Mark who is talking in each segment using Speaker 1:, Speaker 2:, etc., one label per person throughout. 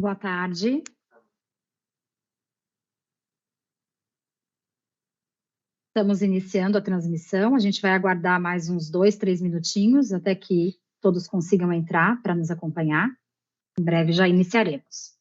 Speaker 1: Boa tarde. Estamos iniciando a transmissão. A gente vai aguardar mais uns 2, 3 minutinhos até que todos consigam entrar para nos acompanhar. Em breve já iniciaremos.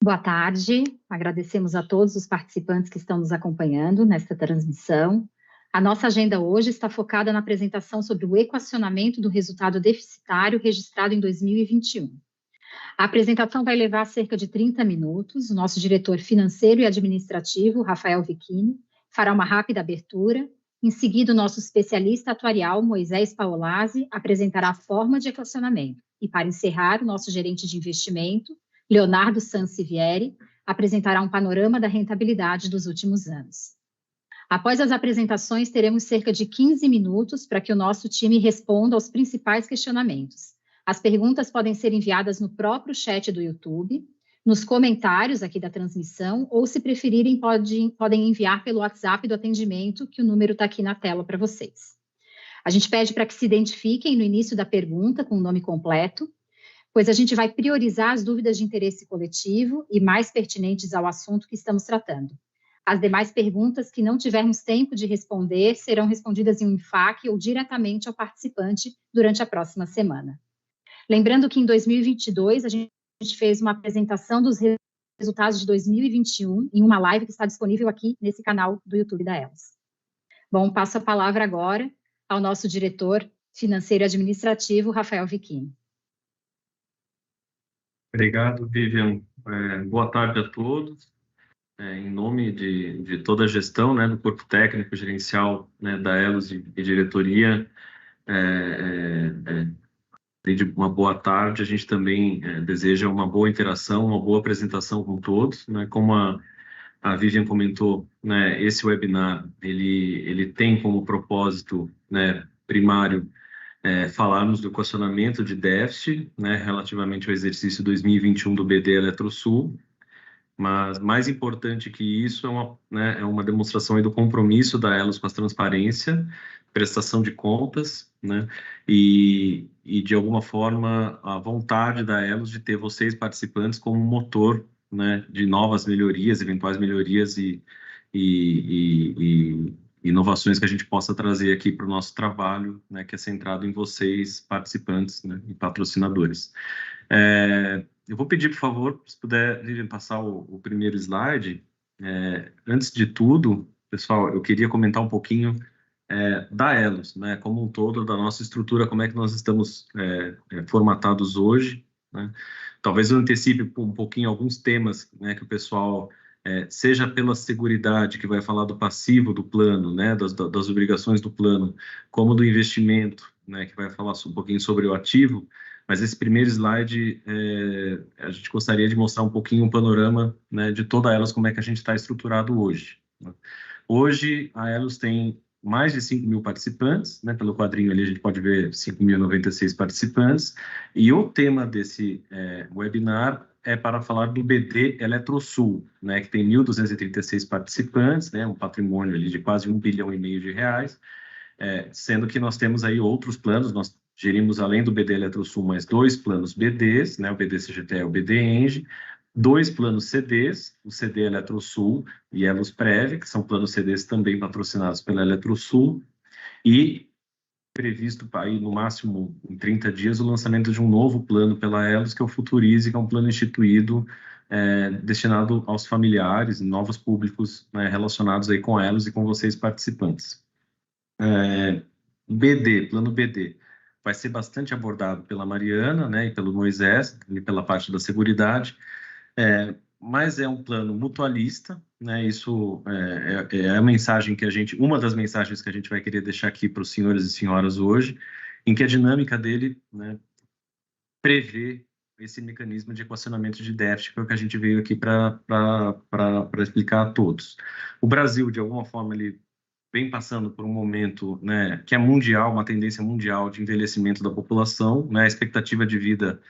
Speaker 1: Boa tarde, agradecemos a todos os participantes que estão nos acompanhando nesta transmissão. A nossa agenda hoje está focada na apresentação sobre o equacionamento do resultado deficitário registrado em 2021. A apresentação vai levar cerca de 30 minutos. O nosso diretor financeiro e administrativo, Rafael Vicchini, fará uma rápida abertura. Em seguida, o nosso especialista atuarial, Moisés Paolazzi, apresentará a forma de equacionamento. E para encerrar, o nosso gerente de investimento, Leonardo Sansivieri, apresentará um panorama da rentabilidade dos últimos anos. Após as apresentações, teremos cerca de 15 minutos para que o nosso time responda aos principais questionamentos. As perguntas podem ser enviadas no próprio chat do YouTube, nos comentários aqui da transmissão, ou, se preferirem, podem enviar pelo WhatsApp do atendimento, que o número está aqui na tela para vocês. A gente pede para que se identifiquem no início da pergunta com o nome completo, pois a gente vai priorizar as dúvidas de interesse coletivo e mais pertinentes ao assunto que estamos tratando. As demais perguntas que não tivermos tempo de responder serão respondidas em um enfaque ou diretamente ao participante durante a próxima semana. Lembrando que em 2022 a gente fez uma apresentação dos resultados de 2021 em uma live que está disponível aqui nesse canal do YouTube da Elos. Bom, passo a palavra agora ao nosso diretor financeiro e administrativo, Rafael Vicchini.
Speaker 2: Obrigado, Vivian. Boa tarde a todos. Em nome de toda a gestão, do corpo técnico gerencial, da Elos e diretoria, uma boa tarde. A gente também deseja uma boa interação, uma boa apresentação com todos. Como a Vivian comentou, esse webinar ele tem como propósito primário falarmos do equacionamento de déficit, relativamente ao exercício 2021 do BD Eletrosul. Mas mais importante que isso é uma demonstração aí do compromisso da Elos com a transparência, prestação de contas, né? E de alguma forma a vontade da Elos de ter vocês participantes como motor, né, de novas melhorias, eventuais melhorias e inovações que a gente possa trazer aqui para o nosso trabalho, né, que é centrado em vocês, participantes, né, e patrocinadores. Eu vou pedir, por favor, se puder, Vivian, passar o primeiro slide. Antes de tudo, pessoal, eu queria comentar um pouquinho da Elos, né, como um todo, da nossa estrutura, como é que nós estamos formatados hoje, né? Talvez eu antecipe um pouquinho alguns temas, né, que o pessoal, seja pela seguridade, que vai falar do passivo do plano, né, das obrigações do plano, como do investimento, né, que vai falar um pouquinho sobre o ativo. Mas esse primeiro slide, a gente gostaria de mostrar um pouquinho um panorama, né, de toda a Elos, como é que a gente está estruturado hoje, né? Hoje, a Elos tem mais de 5 mil participantes, né, pelo quadrinho ali a gente pode ver 5.096 participantes, e o tema desse webinar é para falar do BD Eletrosul, né, que tem 1.236 participantes, né, um patrimônio ali de quase 1,5 bilhão de reais, sendo que nós temos aí outros planos, nós gerimos, além do BD Eletrosul, mais 2 planos BDs, né, o BD CGT e o BD Eng, 2 planos CDs, o CD Eletrosul e Elos Prev, que são planos CDs também patrocinados pela Eletrosul, e previsto para aí, no máximo em 30 dias, o lançamento de um novo plano pela Elos, que é o Futurize, que é um plano instituído destinado aos familiares e novos públicos, né, relacionados aí com a Elos e com vocês participantes. BD, plano BD, vai ser bastante abordado pela Mariana, né, e pelo Moisés, e pela parte da seguridade, mas é um plano mutualista, né, isso é a mensagem que uma das mensagens que a gente vai querer deixar aqui para os senhores e senhoras hoje, em que a dinâmica dele, né, prevê esse mecanismo de equacionamento de déficit, que é o que a gente veio aqui para explicar a todos. O Brasil, de alguma forma, ele vem passando por um momento, né, que é mundial, uma tendência mundial de envelhecimento da população, né, a expectativa de vida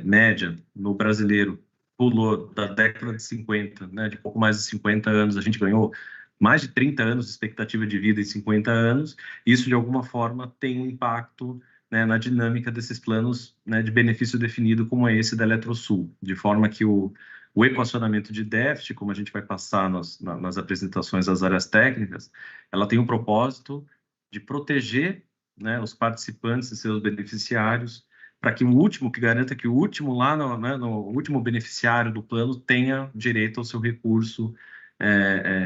Speaker 2: média no brasileiro pulou da década de 50, né, de pouco mais de 50 anos, a gente ganhou mais de 30 anos de expectativa de vida em 50 anos, isso de alguma forma tem um impacto, né, na dinâmica desses planos, né, de benefício definido como é esse da Eletrosul, de forma que o equacionamento de déficit, como a gente vai passar nas apresentações das áreas técnicas, ela tem o propósito de proteger, né, os participantes e seus beneficiários, para que que garanta que o último lá, no último beneficiário do plano tenha direito ao seu recurso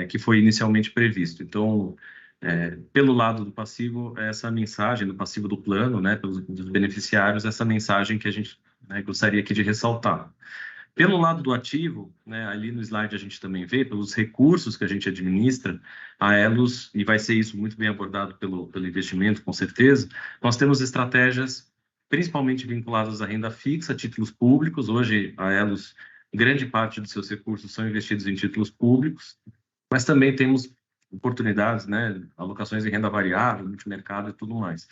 Speaker 2: que foi inicialmente previsto. Então, pelo lado do passivo, essa mensagem do passivo do plano, né, dos beneficiários, essa mensagem que a gente, né, gostaria aqui de ressaltar. Pelo lado do ativo, né, ali no slide a gente também vê, pelos recursos que a gente administra, a Elos, e vai ser isso muito bem abordado pelo investimento, com certeza, nós temos estratégias principalmente vinculadas à renda fixa, títulos públicos. Hoje, a Elos, grande parte dos seus recursos são investidos em títulos públicos, mas também temos oportunidades, né, alocações em renda variável, multimercado e tudo mais.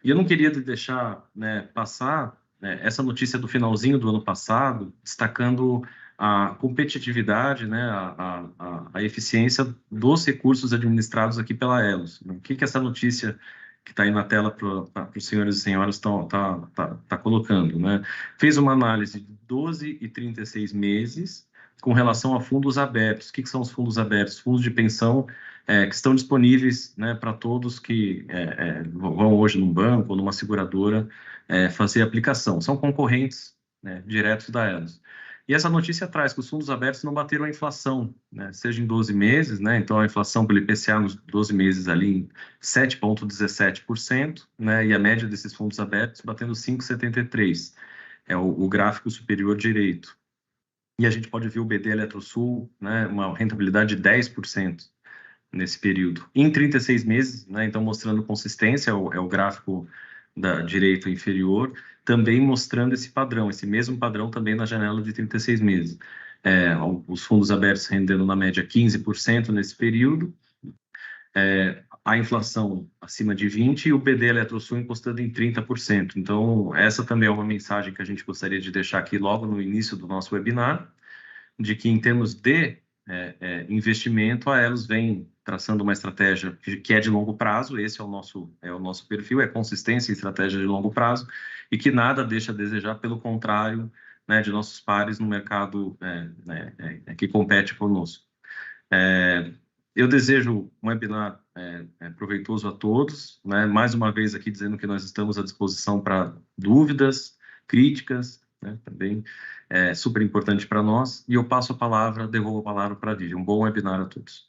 Speaker 2: E eu não queria deixar, né, passar essa notícia do finalzinho do ano passado, destacando a competitividade, né, a eficiência dos recursos administrados aqui pela Elos. O que essa notícia que está aí na tela para os senhores e senhoras está colocando, né? Fez uma análise de 12 e 36 meses com relação a fundos abertos. O que são os fundos abertos? Fundos de pensão que estão disponíveis, né, para todos que vão hoje num banco ou numa seguradora fazer aplicação. São concorrentes, né, diretos da Elos. E essa notícia traz que os fundos abertos não bateram a inflação, né, seja em 12 meses, né, então a inflação pelo IPCA nos 12 meses ali em 7,17%, né, e a média desses fundos abertos batendo 5,73%. É o gráfico superior direito. E a gente pode ver o BD Eletrosul, né, uma rentabilidade de 10% nesse período. Em 36 meses, né, então mostrando consistência, é o gráfico da direito inferior, também mostrando esse padrão, esse mesmo padrão também na janela de 36 meses. Os fundos abertos rendendo na média 15% nesse período, a inflação acima de 20% e o BD Eletrosul encostando em 30%. Então, essa também é uma mensagem que a gente gostaria de deixar aqui logo no início do nosso webinar. de que, em termos de investimento, a Elos vem traçando uma estratégia que é de longo prazo. Esse é o nosso perfil, é consistência e estratégia de longo prazo, e que nada deixa a desejar, pelo contrário, né, de nossos pares no mercado que compete conosco. Eu desejo um webinar proveitoso a todos, né? Mais uma vez aqui dizendo que nós estamos à disposição para dúvidas, críticas, né? Também é super importante para nós. E eu passo a palavra, devolvo a palavra para a Vivi. Um bom webinar a todos.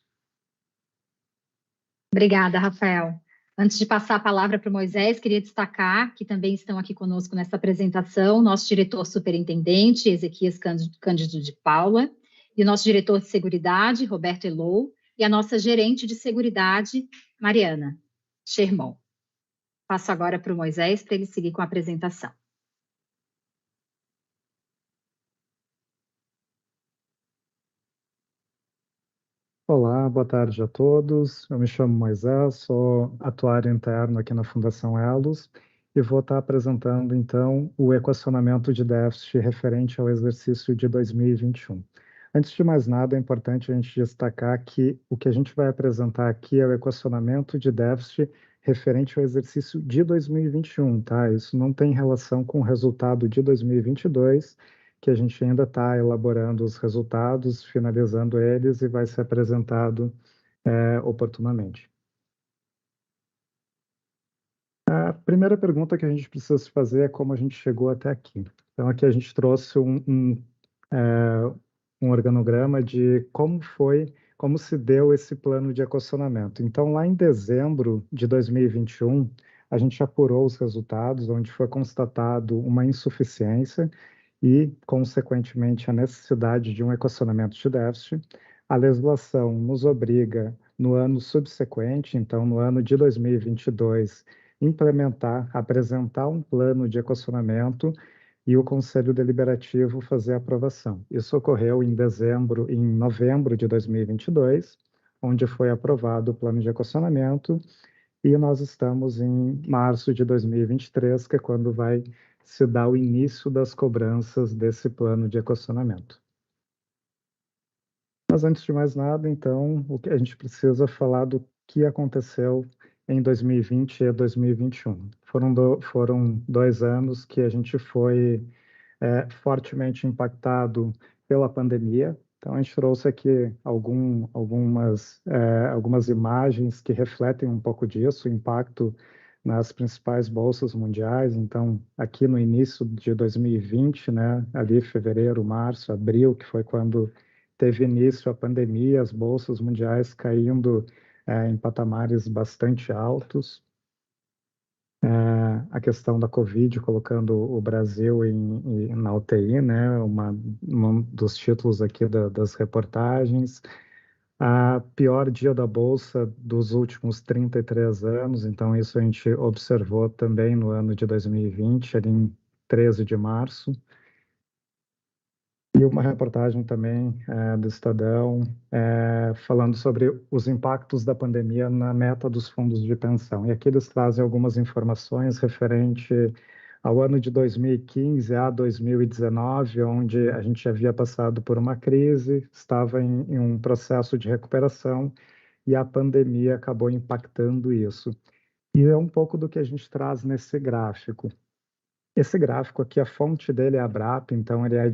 Speaker 1: Obrigada, Rafael. Antes de passar a palavra para o Moisés, queria destacar que também estão aqui conosco nessa apresentação nosso diretor superintendente, Ezequias Cândido de Paula, e o nosso diretor de seguridade, Roberto Elou, e a nossa gerente de seguridade, Mariana Sherman. Passo agora para o Moisés para ele seguir com a apresentação.
Speaker 3: Olá, boa tarde a todos. Eu me chamo Moisés, sou atuário interno aqui na Fundação Elos e vou estar apresentando, então, o equacionamento de déficit referente ao exercício de 2021. Antes de mais nada, é importante a gente destacar que o que a gente vai apresentar aqui é o equacionamento de déficit referente ao exercício de 2021, tá? Isso não tem relação com o resultado de 2022, que a gente ainda está elaborando os resultados, finalizando eles e vai ser apresentado oportunamente. A primeira pergunta que a gente precisa se fazer é como a gente chegou até aqui. Então, aqui a gente trouxe um organograma de como se deu esse plano de equacionamento. Então, lá em dezembro de 2021, a gente apurou os resultados, onde foi constatado uma insuficiência e, consequentemente, a necessidade de um equacionamento de déficit. A legislação nos obriga, no ano subsequente, então no ano de 2022, apresentar um plano de equacionamento e o Conselho Deliberativo fazer a aprovação. Isso ocorreu em novembro de 2022, onde foi aprovado o plano de equacionamento, e nós estamos em março de 2023, que é quando vai se dar o início das cobranças desse plano de equacionamento. Mas antes de mais nada, então, o que a gente precisa falar do que aconteceu em 2020 e 2021. Foram 2 anos que a gente foi fortemente impactado pela pandemia. Então, a gente trouxe aqui algumas imagens que refletem um pouco disso, o impacto nas principais bolsas mundiais. Então, aqui no início de 2020, né, ali fevereiro, março, abril, que foi quando teve início a pandemia, as bolsas mundiais caindo em patamares bastante altos. A questão da Covid, colocando o Brasil na UTI, né, um dos títulos aqui das reportagens. A pior dia da Bolsa dos últimos 33 anos, então isso a gente observou também no ano de 2020, ali em 13 de março. E uma reportagem também do Estadão, falando sobre os impactos da pandemia na meta dos fundos de pensão. E aqui eles trazem algumas informações referente ao ano de 2015 a 2019, onde a gente havia passado por uma crise, estava em um processo de recuperação e a pandemia acabou impactando isso. E é um pouco do que a gente traz nesse gráfico. Esse gráfico aqui, a fonte dele é a Abrap, então ele é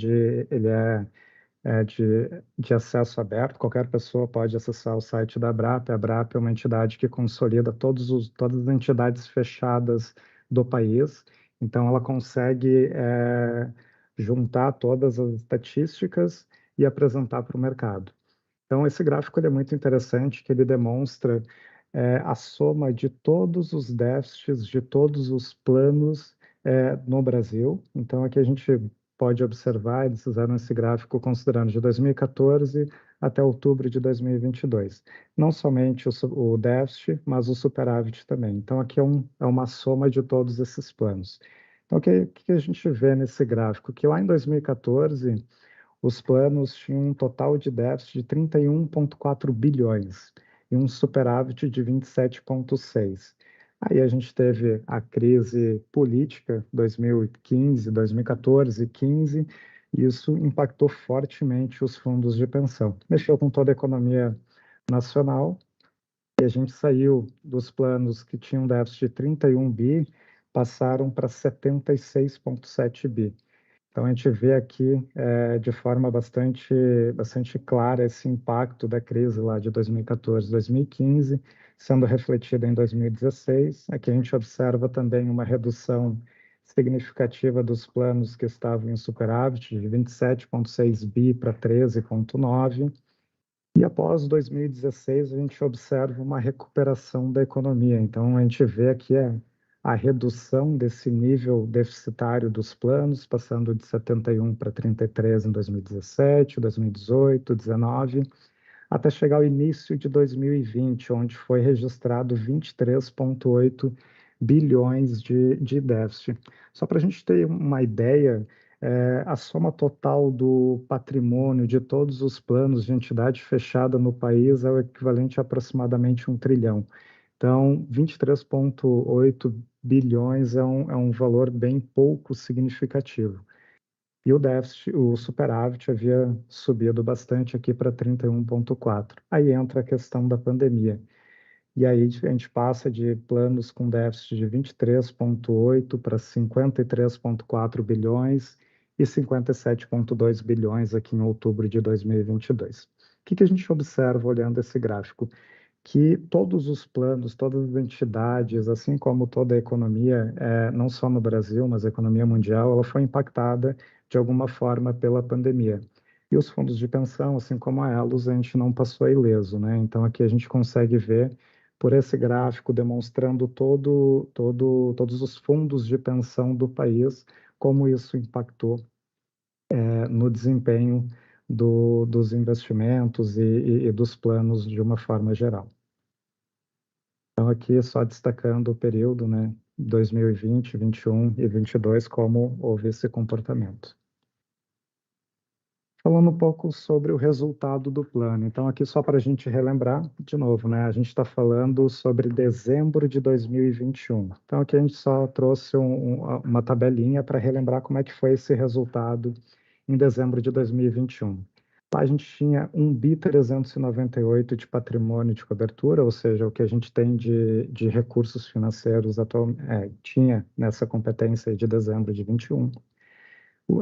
Speaker 3: de acesso aberto, qualquer pessoa pode acessar o site da Abrap. A Abrap é uma entidade que consolida todas as entidades fechadas do país, então ela consegue juntar todas as estatísticas e apresentar para o mercado. Então, esse gráfico ele é muito interessante, que ele demonstra a soma de todos os déficits, de todos os planos no Brasil. Então, aqui a gente pode observar, eles fizeram esse gráfico considerando de 2014 até outubro de 2022. Não somente o déficit, mas o superávit também. Então, aqui é uma soma de todos esses planos. Então, o que a gente vê nesse gráfico? Que lá em 2014, os planos tinham um total de déficit de 31,4 bilhões e um superávit de 27,6. Aí a gente teve a crise política 2015, 2014, 15, Isso impactou fortemente os fundos de pensão. Mexeu com toda a economia nacional e a gente saiu dos planos que tinham déficit de 31 bi, passaram para 76,7 bi. Então, a gente vê aqui de forma bastante clara esse impacto da crise lá de 2014, 2015, sendo refletido em 2016. Aqui a gente observa também uma redução significativa dos planos que estavam em superávit, de 27,6 bi para 13,9. E após 2016, a gente observa uma recuperação da economia. Então, a gente vê aqui a redução desse nível deficitário dos planos, passando de 71 para 33 em 2017, 2018, 2019, até chegar ao início de 2020, onde foi registrado 23,8 bilhões de déficit. Só para a gente ter uma ideia, a soma total do patrimônio de todos os planos de entidade fechada no país é o equivalente a aproximadamente 1 trilhão. Então, 23,8 bilhões é um valor bem pouco significativo. E o déficit, o superávit havia subido bastante aqui para 31,4. Aí entra a questão da pandemia. E aí a gente passa de planos com déficit de 23,8 para 53,4 bilhões e 57,2 bilhões aqui em outubro de 2022. O que a gente observa olhando esse gráfico? Que todos os planos, todas as entidades, assim como toda a economia, não só no Brasil, mas a economia mundial, ela foi impactada de alguma forma pela pandemia. E os fundos de pensão, assim como a Elos, a gente não passou ileso, né? Então aqui a gente consegue ver por esse gráfico demonstrando todos os fundos de pensão do país, como isso impactou no desempenho dos investimentos e dos planos de uma forma geral. Então, aqui só destacando o período, né, 2020, 21 e 22, como houve esse comportamento. Falando um pouco sobre o resultado do plano. Então, aqui só para a gente relembrar, de novo, né, a gente está falando sobre dezembro de 2021. Então, aqui a gente só trouxe uma tabelinha para relembrar como é que foi esse resultado em dezembro de 2021. Lá a gente tinha 1.398 de patrimônio de cobertura, ou seja, o que a gente tem de recursos financeiros tinha nessa competência de dezembro de 21.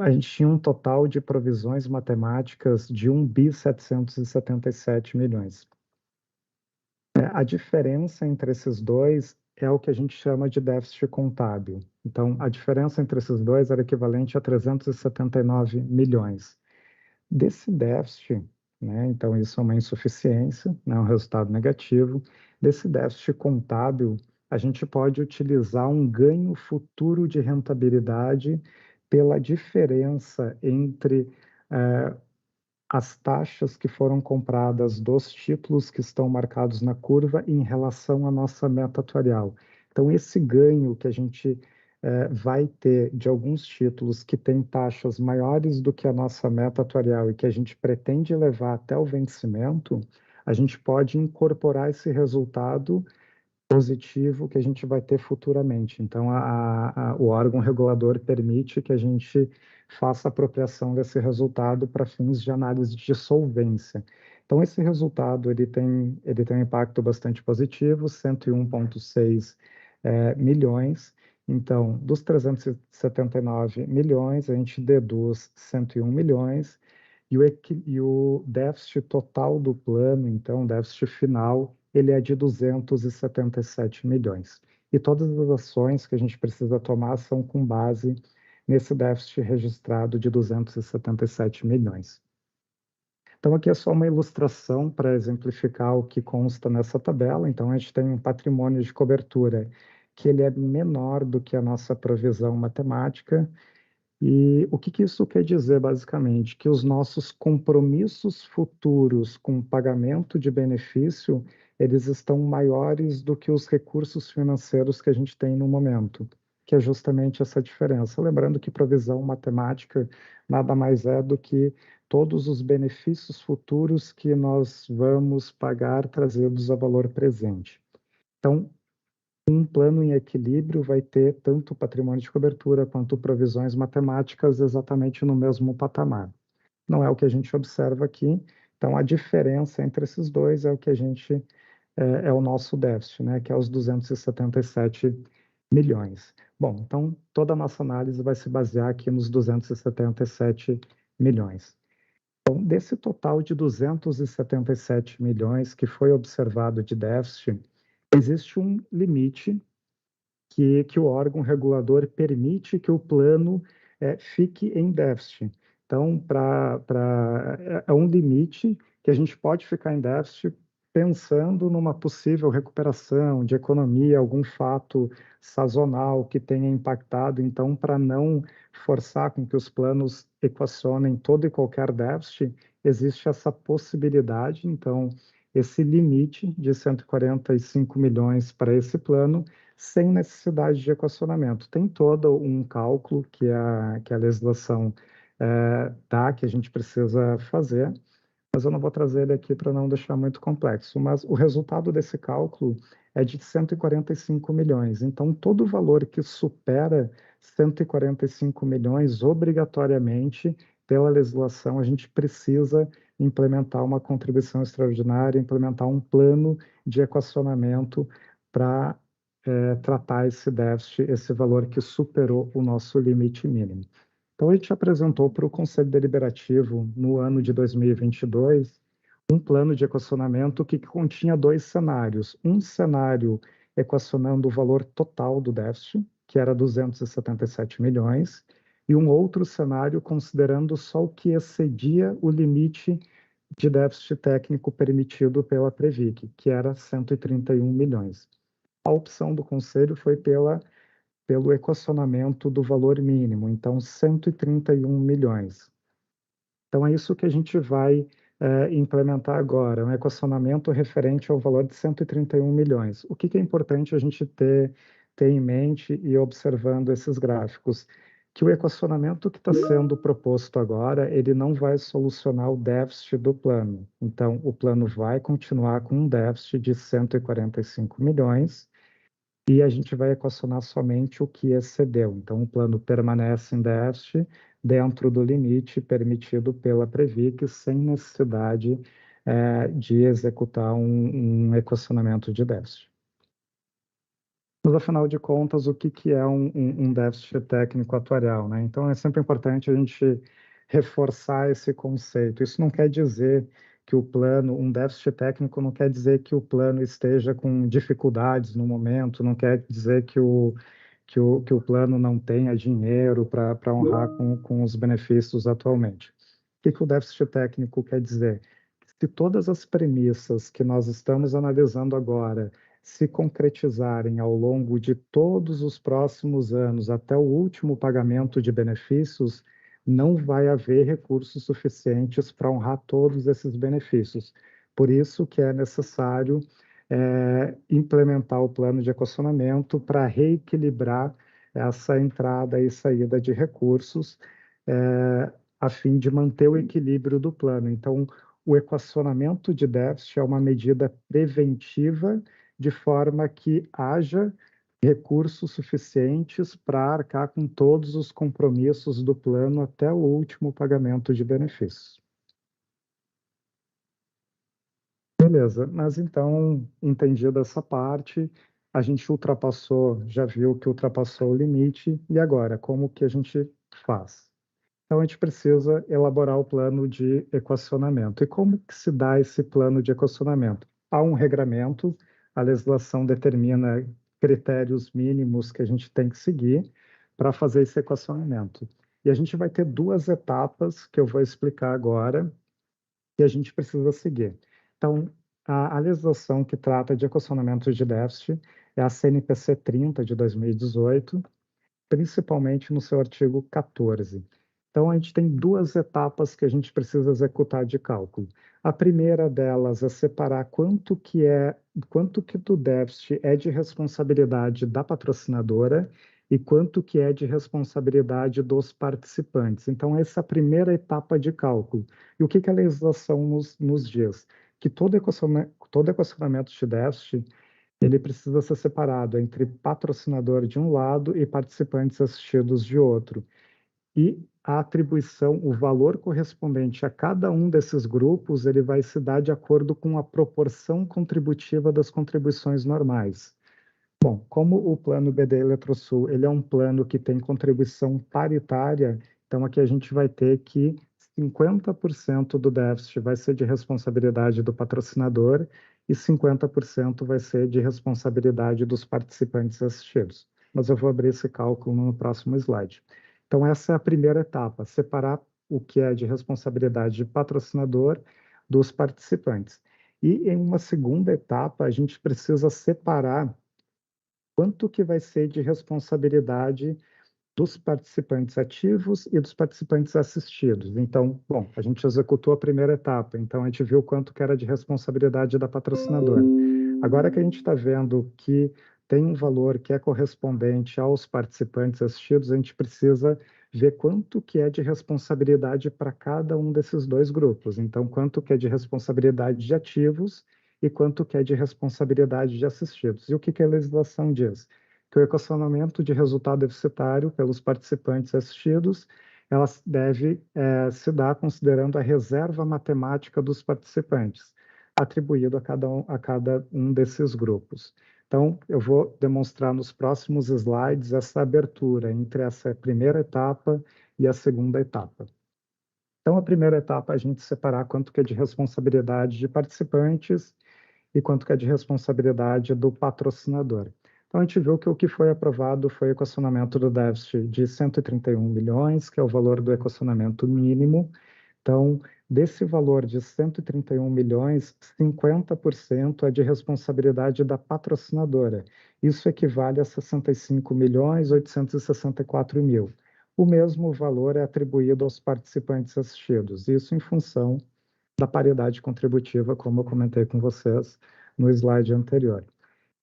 Speaker 3: A gente tinha um total de provisões matemáticas de 1.777 milhões. A diferença entre esses dois é o que a gente chama de déficit contábil. Então, a diferença entre esses dois era equivalente a 379 milhões. Desse déficit, né, então isso é uma insuficiência, né, um resultado negativo. Desse déficit contábil, a gente pode utilizar um ganho futuro de rentabilidade pela diferença entre as taxas que foram compradas dos títulos que estão marcados na curva em relação à nossa meta atuarial. Então, esse ganho que a gente vai ter de alguns títulos que têm taxas maiores do que a nossa meta atuarial e que a gente pretende levar até o vencimento, a gente pode incorporar esse resultado positivo que a gente vai ter futuramente. Então, o órgão regulador permite que a gente faça apropriação desse resultado para fins de análise de solvência. Então, esse resultado ele tem um impacto bastante positivo, 101,6 milhões. Então, dos 379 milhões, a gente deduz 101 milhões, e o déficit total do plano, então, o déficit final, ele é de 277 milhões. E todas as ações que a gente precisa tomar são com base nesse déficit registrado de 277 milhões. Então, aqui é só uma ilustração para exemplificar o que consta nessa tabela. Então, a gente tem um patrimônio de cobertura que ele é menor do que a nossa provisão matemática. E o que isso quer dizer, basicamente? Que os nossos compromissos futuros com pagamento de benefício, eles estão maiores do que os recursos financeiros que a gente tem no momento, que é justamente essa diferença. Lembrando que provisão matemática nada mais é do que todos os benefícios futuros que nós vamos pagar trazidos a valor presente. Então, Um plano em equilíbrio vai ter tanto patrimônio de cobertura quanto provisões matemáticas exatamente no mesmo patamar. Não é o que a gente observa aqui, então a diferença entre esses dois é o que a gente é o nosso déficit, né, que é os 277 milhões. Bom, então toda a nossa análise vai se basear aqui nos 277 milhões. Então, desse total de 277 milhões que foi observado de déficit, existe um limite que o órgão regulador permite que o plano fique em déficit. Então, é um limite que a gente pode ficar em déficit pensando numa possível recuperação de economia, algum fato sazonal que tenha impactado. Então, para não forçar com que os planos equacionem todo e qualquer déficit, existe essa possibilidade. Então, esse limite de 145 milhões para esse plano sem necessidade de equacionamento. Tem todo um cálculo que a legislação dá, que a gente precisa fazer, mas eu não vou trazer ele aqui para não deixar muito complexo. Mas o resultado desse cálculo é de 145 milhões. Então, todo valor que supera 145 milhões, obrigatoriamente, pela legislação, a gente precisa implementar uma contribuição extraordinária, implementar um plano de equacionamento para tratar esse déficit, esse valor que superou o nosso limite mínimo. Então, a gente apresentou para o Conselho Deliberativo, no ano de 2022, um plano de equacionamento que continha dois cenários. Um cenário equacionando o valor total do déficit, que era 277 milhões, e um outro cenário considerando só o que excedia o limite de déficit técnico permitido pela Previc, que era 131 milhões. A opção do Conselho foi pelo equacionamento do valor mínimo, então 131 milhões. Então é isso que a gente vai implementar agora, um equacionamento referente ao valor de 131 milhões. O que é importante a gente ter em mente e observando esses gráficos? Que o equacionamento que está sendo proposto agora, ele não vai solucionar o déficit do plano. Então, o plano vai continuar com um déficit de 145 milhões, e a gente vai equacionar somente o que excedeu. Então, o plano permanece em déficit dentro do limite permitido pela Previc, sem necessidade de executar um equacionamento de déficit. Mas, afinal de contas, o que é um déficit técnico atuarial, né? Então, é sempre importante a gente reforçar esse conceito. Isso não quer dizer que o plano, um déficit técnico não quer dizer que o plano esteja com dificuldades no momento, não quer dizer que o plano não tenha dinheiro para honrar com os benefícios atualmente. O que o déficit técnico quer dizer? Se todas as premissas que nós estamos analisando agora se concretizarem ao longo de todos os próximos anos, até o último pagamento de benefícios, não vai haver recursos suficientes para honrar todos esses benefícios. Por isso que é necessário implementar o plano de equacionamento para reequilibrar essa entrada e saída de recursos, a fim de manter o equilíbrio do plano. Então, o equacionamento de déficit é uma medida preventiva, de forma que haja recursos suficientes para arcar com todos os compromissos do plano até o último pagamento de benefícios. Beleza, mas então, entendida essa parte, a gente ultrapassou, já viu que ultrapassou o limite, e agora, como que a gente faz? Então, a gente precisa elaborar o plano de equacionamento. E como que se dá esse plano de equacionamento? Há um regramento, a legislação determina critérios mínimos que a gente tem que seguir para fazer esse equacionamento. E a gente vai ter duas etapas que eu vou explicar agora, que a gente precisa seguir. Então, a legislação que trata de equacionamento de déficit é a CNPC 30 de 2018, principalmente no seu artigo 14. Então, a gente tem duas etapas que a gente precisa executar de cálculo. A primeira delas é separar quanto que do déficit é de responsabilidade da patrocinadora e quanto que é de responsabilidade dos participantes. Então, essa é a primeira etapa de cálculo. E o que a legislação nos diz? Que todo equacionamento de déficit ele precisa ser separado entre patrocinador de um lado e participantes assistidos de outro. E a atribuição, o valor correspondente a cada um desses grupos, ele vai se dar de acordo com a proporção contributiva das contribuições normais. Bom, como o plano BD Eletrosul, ele é um plano que tem contribuição paritária, então aqui a gente vai ter que 50% do déficit vai ser de responsabilidade do patrocinador e 50% vai ser de responsabilidade dos participantes assistidos. Mas eu vou abrir esse cálculo no próximo slide. Então, essa é a primeira etapa, separar o que é de responsabilidade de patrocinador dos participantes. E em uma segunda etapa, a gente precisa separar quanto que vai ser de responsabilidade dos participantes ativos e dos participantes assistidos. Então, bom, a gente executou a primeira etapa, então a gente viu quanto que era de responsabilidade da patrocinadora. Agora que a gente está vendo que tem um valor que é correspondente aos participantes assistidos, a gente precisa ver quanto que é de responsabilidade para cada um desses dois grupos. Então, quanto que é de responsabilidade de ativos e quanto que é de responsabilidade de assistidos. E o que que a legislação diz? Que o equacionamento de resultado deficitário pelos participantes assistidos, ela deve se dar considerando a reserva matemática dos participantes, atribuído a cada um desses grupos. Então, eu vou demonstrar nos próximos slides essa abertura entre essa primeira etapa e a segunda etapa. Então, a primeira etapa, a gente separar quanto que é de responsabilidade de participantes e quanto que é de responsabilidade do patrocinador. Então, a gente viu que o que foi aprovado foi o equacionamento do déficit de 131 milhões, que é o valor do equacionamento mínimo. Então, desse valor de 131 milhões, 50% é de responsabilidade da patrocinadora. Isso equivale a 65 milhões 864 mil. O mesmo valor é atribuído aos participantes assistidos, isso em função da paridade contributiva, como eu comentei com vocês no slide anterior.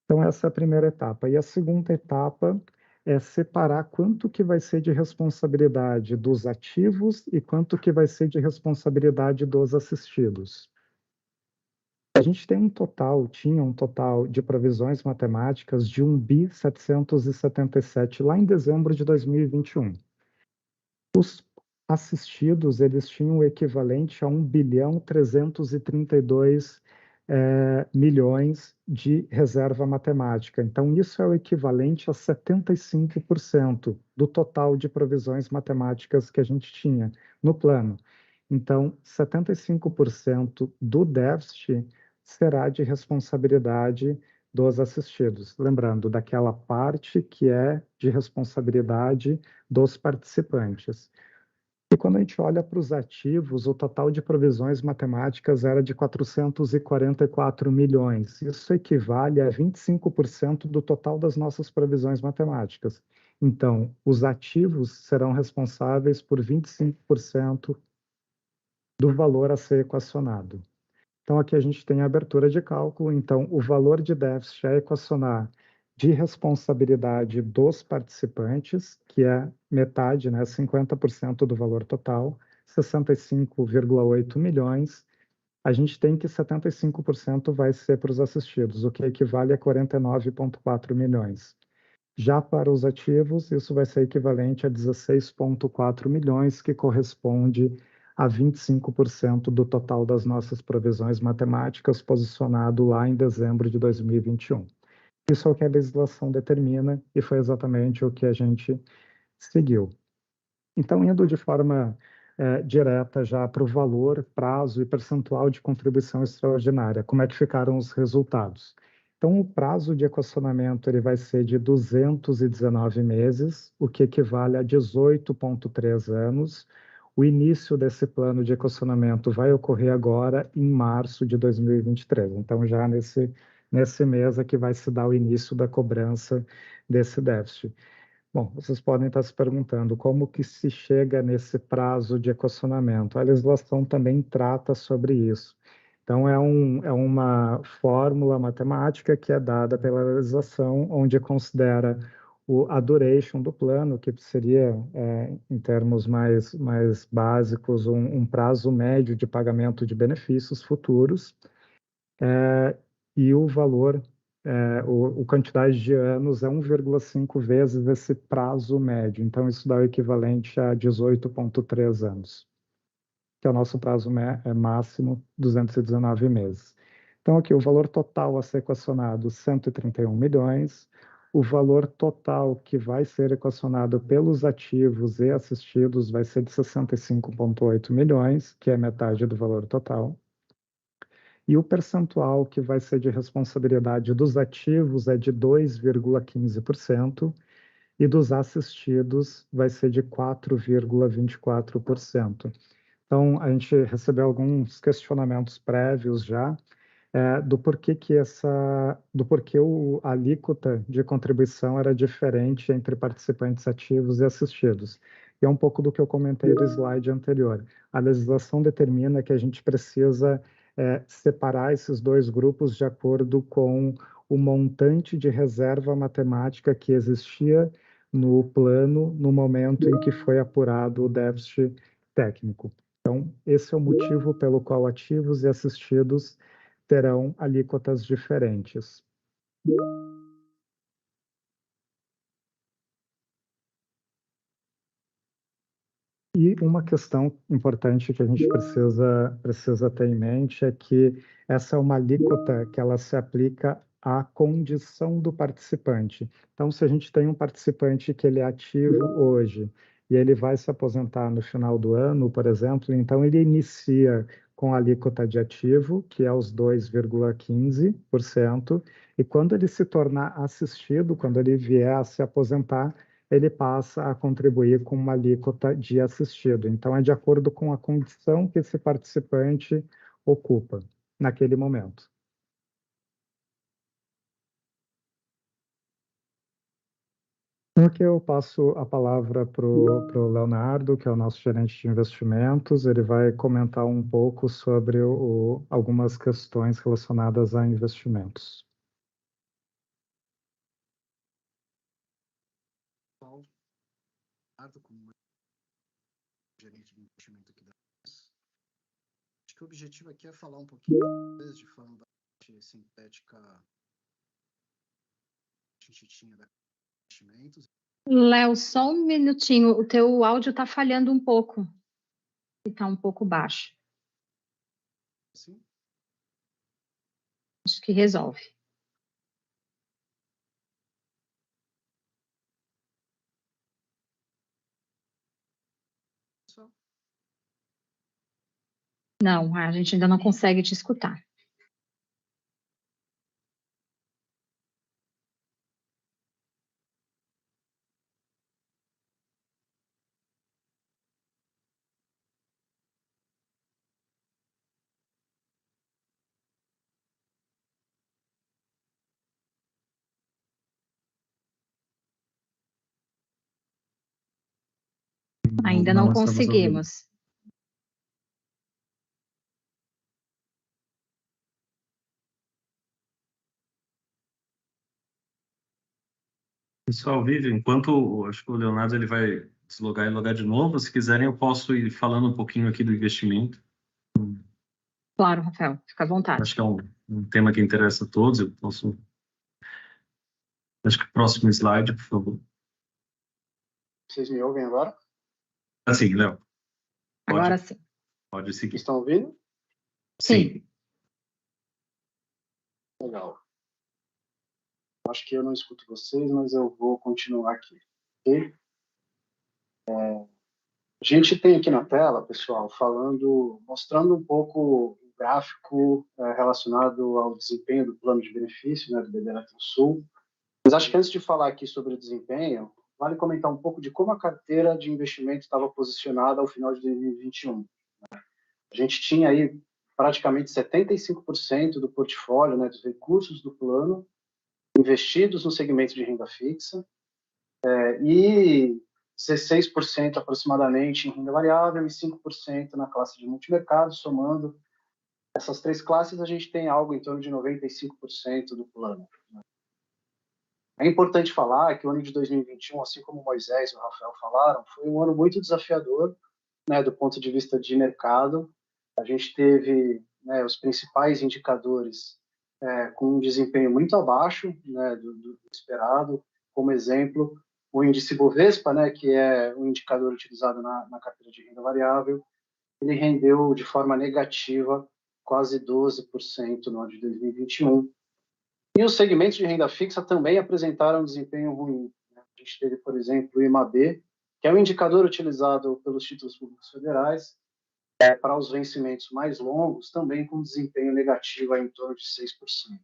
Speaker 3: Então, essa é a primeira etapa. E a segunda etapa é separar quanto que vai ser de responsabilidade dos ativos e quanto que vai ser de responsabilidade dos assistidos. A gente tinha um total de provisões matemáticas de 1.777 lá em dezembro de 2021. Os assistidos, eles tinham o equivalente a 1.332 milhões de reserva matemática. Então, isso é o equivalente a 75% do total de provisões matemáticas que a gente tinha no plano. Então, 75% do déficit será de responsabilidade dos assistidos. Lembrando, daquela parte que é de responsabilidade dos participantes. E quando a gente olha para os ativos, o total de provisões matemáticas era de 444 milhões. Isso equivale a 25% do total das nossas provisões matemáticas. Então, os ativos serão responsáveis por 25% do valor a ser equacionado. Então, aqui a gente tem a abertura de cálculo. Então, o valor de déficit é equacionar de responsabilidade dos participantes, que é metade, né, 50% do valor total, 65,8 milhões. A gente tem que 75% vai ser para os assistidos, o que equivale a 49,4 milhões. Já para os ativos, isso vai ser equivalente a 16,4 milhões, que corresponde a 25% do total das nossas provisões matemáticas, posicionado lá em dezembro de 2021. Isso é o que a legislação determina e foi exatamente o que a gente seguiu. Então, indo de forma direta já para o valor, prazo e percentual de contribuição extraordinária, como é que ficaram os resultados? Então, o prazo de equacionamento ele vai ser de 219 meses, o que equivale a 18,3 anos. O início desse plano de equacionamento vai ocorrer agora em março de 2023. Então, já nesse mês é que vai se dar o início da cobrança desse déficit. Bom, vocês podem estar se perguntando como que se chega nesse prazo de equacionamento. A legislação também trata sobre isso. Então, é uma fórmula matemática que é dada pela legislação, onde considera a duration do plano, que seria, em termos mais básicos, um prazo médio de pagamento de benefícios futuros, e o valor a quantidade de anos é 1,5 vezes esse prazo médio. Então, isso dá o equivalente a 18,3 anos, que é o nosso prazo máximo, 219 meses. Então, aqui, o valor total a ser equacionado, 131 milhões. O valor total que vai ser equacionado pelos ativos e assistidos vai ser de 65,8 milhões, que é metade do valor total. E o percentual que vai ser de responsabilidade dos ativos é de 2,15% e dos assistidos vai ser de 4,24%. Então, a gente recebeu alguns questionamentos prévios já do porquê a alíquota de contribuição era diferente entre participantes ativos e assistidos. E é um pouco do que eu comentei no slide anterior. A legislação determina que a gente precisa separar esses dois grupos de acordo com o montante de reserva matemática que existia no plano no momento em que foi apurado o déficit técnico. Então, esse é o motivo pelo qual ativos e assistidos terão alíquotas diferentes. E uma questão importante que a gente precisa ter em mente é que essa é uma alíquota que ela se aplica à condição do participante. Então, se a gente tem um participante que ele é ativo hoje e ele vai se aposentar no final do ano, por exemplo, então ele inicia com a alíquota de ativo, que é os 2,15%, e quando ele se tornar assistido, quando ele vier a se aposentar, ele passa a contribuir com uma alíquota de assistido. Então, é de acordo com a condição que esse participante ocupa naquele momento. Então, aqui eu passo a palavra para o Leonardo, que é o nosso gerente de investimentos. Ele vai comentar um pouco sobre algumas questões relacionadas a investimentos.
Speaker 4: Como gerente de investimento aqui da acho que o objetivo aqui é falar um pouquinho de forma bastante sintética a gente tinha da investimentos.
Speaker 1: Léo, só um minutinho, o teu áudio está falhando um pouco. Está um pouco baixo.
Speaker 4: Sim?
Speaker 1: Acho que resolve. Não, a gente ainda não consegue te escutar. Ainda não conseguimos.
Speaker 2: Pessoal, Vivian, enquanto acho que o Leonardo ele vai deslogar e logar de novo, se quiserem eu posso ir falando um pouquinho aqui do investimento.
Speaker 1: Claro, Rafael, fica à vontade.
Speaker 2: Acho que é um tema que interessa a todos. Eu posso. Acho que o próximo slide, por favor.
Speaker 4: Vocês me ouvem agora?
Speaker 2: Assim, Léo.
Speaker 1: Agora sim.
Speaker 2: Pode seguir.
Speaker 4: Estão ouvindo?
Speaker 1: Sim.
Speaker 4: Legal. Acho que eu não escuto vocês, mas eu vou continuar aqui. Ok? A gente tem aqui na tela, pessoal, mostrando um pouco o gráfico relacionado ao desempenho do plano de benefício, né, do BB Sul. Mas acho que antes de falar aqui sobre o desempenho, vale comentar um pouco de como a carteira de investimento estava posicionada ao final de 2021. A gente tinha aí praticamente 75% do portfólio, né, dos recursos do plano, investidos no segmento de renda fixa, e 16% aproximadamente em renda variável e 5% na classe de multimercado. Somando essas três classes, a gente tem algo em torno de 95% do plano. É importante falar que o ano de 2021, assim como o Moisés e o Rafael falaram, foi um ano muito desafiador, né, do ponto de vista de mercado. A gente teve, né, os principais indicadores com um desempenho muito abaixo, né, do esperado. Como exemplo, o índice Bovespa, né, que é um indicador utilizado na carteira de renda variável, ele rendeu de forma negativa quase 12% no ano de 2021. E os segmentos de renda fixa também apresentaram um desempenho ruim. A gente teve, por exemplo, o IMAB, que é um indicador utilizado pelos títulos públicos federais para os vencimentos mais longos, também com desempenho negativo em torno de 6%.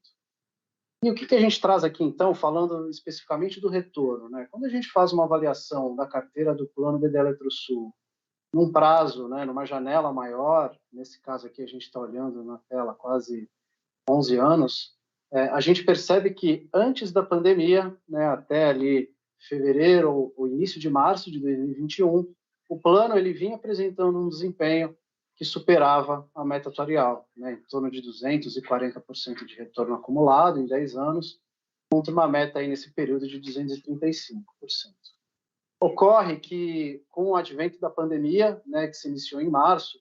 Speaker 4: E o que a gente traz aqui, então, falando especificamente do retorno, né? Quando a gente faz uma avaliação da carteira do plano BD Eletrosul, num prazo, né, numa janela maior, nesse caso aqui a gente está olhando na tela quase 11 anos, a gente percebe que antes da pandemia, né, até ali fevereiro ou início de março de 2021, o plano ele vinha apresentando um desempenho que superava a meta atuarial, né, em torno de 240% de retorno acumulado em 10 anos, contra uma meta aí nesse período de 235%. Ocorre que, com o advento da pandemia, né, que se iniciou em março,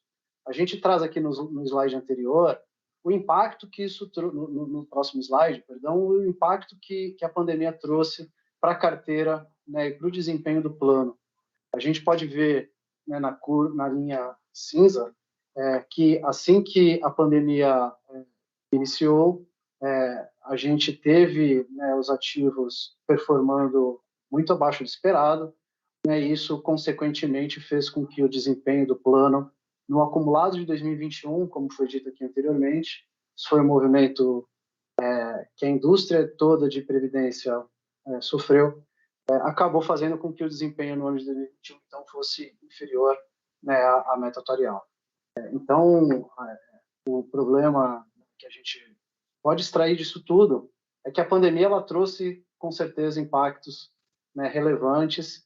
Speaker 4: a gente traz aqui no slide anterior o impacto que isso no próximo slide, perdão, o impacto que a pandemia trouxe para a carteira, né, e para o desempenho do plano. A gente pode ver, né, na linha cinza que assim que a pandemia iniciou, a gente teve, né, os ativos performando muito abaixo do esperado, né, e isso, consequentemente, fez com que o desempenho do plano, no acumulado de 2021, como foi dito aqui anteriormente, isso foi um movimento que a indústria toda de previdência sofreu, acabou fazendo com que o desempenho no ano de 2021 então, fosse inferior, né, à meta atuarial. Então, o problema que a gente pode extrair disso tudo é que a pandemia ela trouxe, com certeza, impactos, né, relevantes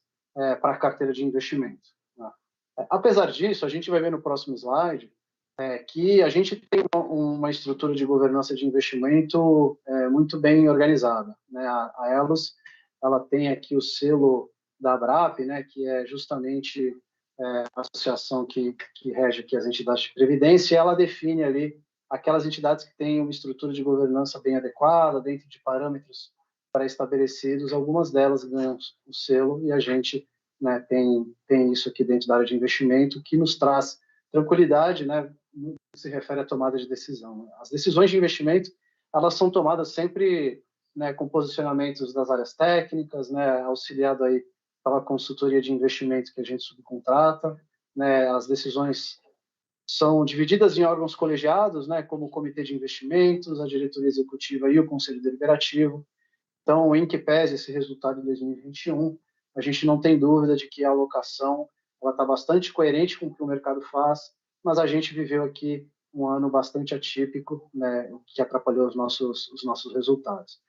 Speaker 4: para a carteira de investimento. Né? Apesar disso, a gente vai ver no próximo slide que a gente tem uma estrutura de governança de investimento muito bem organizada. Né? A Elos ela tem aqui o selo da ABRAP, né, que é justamente a associação que rege aqui as entidades de previdência, e ela define ali aquelas entidades que têm uma estrutura de governança bem adequada, dentro de parâmetros pré-estabelecidos. Algumas delas ganham o selo e a gente, né, tem isso aqui dentro da área de investimento, que nos traz tranquilidade, né, no que se refere à tomada de decisão. As decisões de investimento, elas são tomadas sempre, né, com posicionamentos das áreas técnicas, né, auxiliado aí pela consultoria de investimento que a gente subcontrata, né, as decisões são divididas em órgãos colegiados, né, como o Comitê de Investimentos, a Diretoria Executiva e o Conselho Deliberativo. Então, em que pese esse resultado de 2021, a gente não tem dúvida de que a alocação está bastante coerente com o que o mercado faz, mas a gente viveu aqui um ano bastante atípico, né, que atrapalhou os nossos resultados.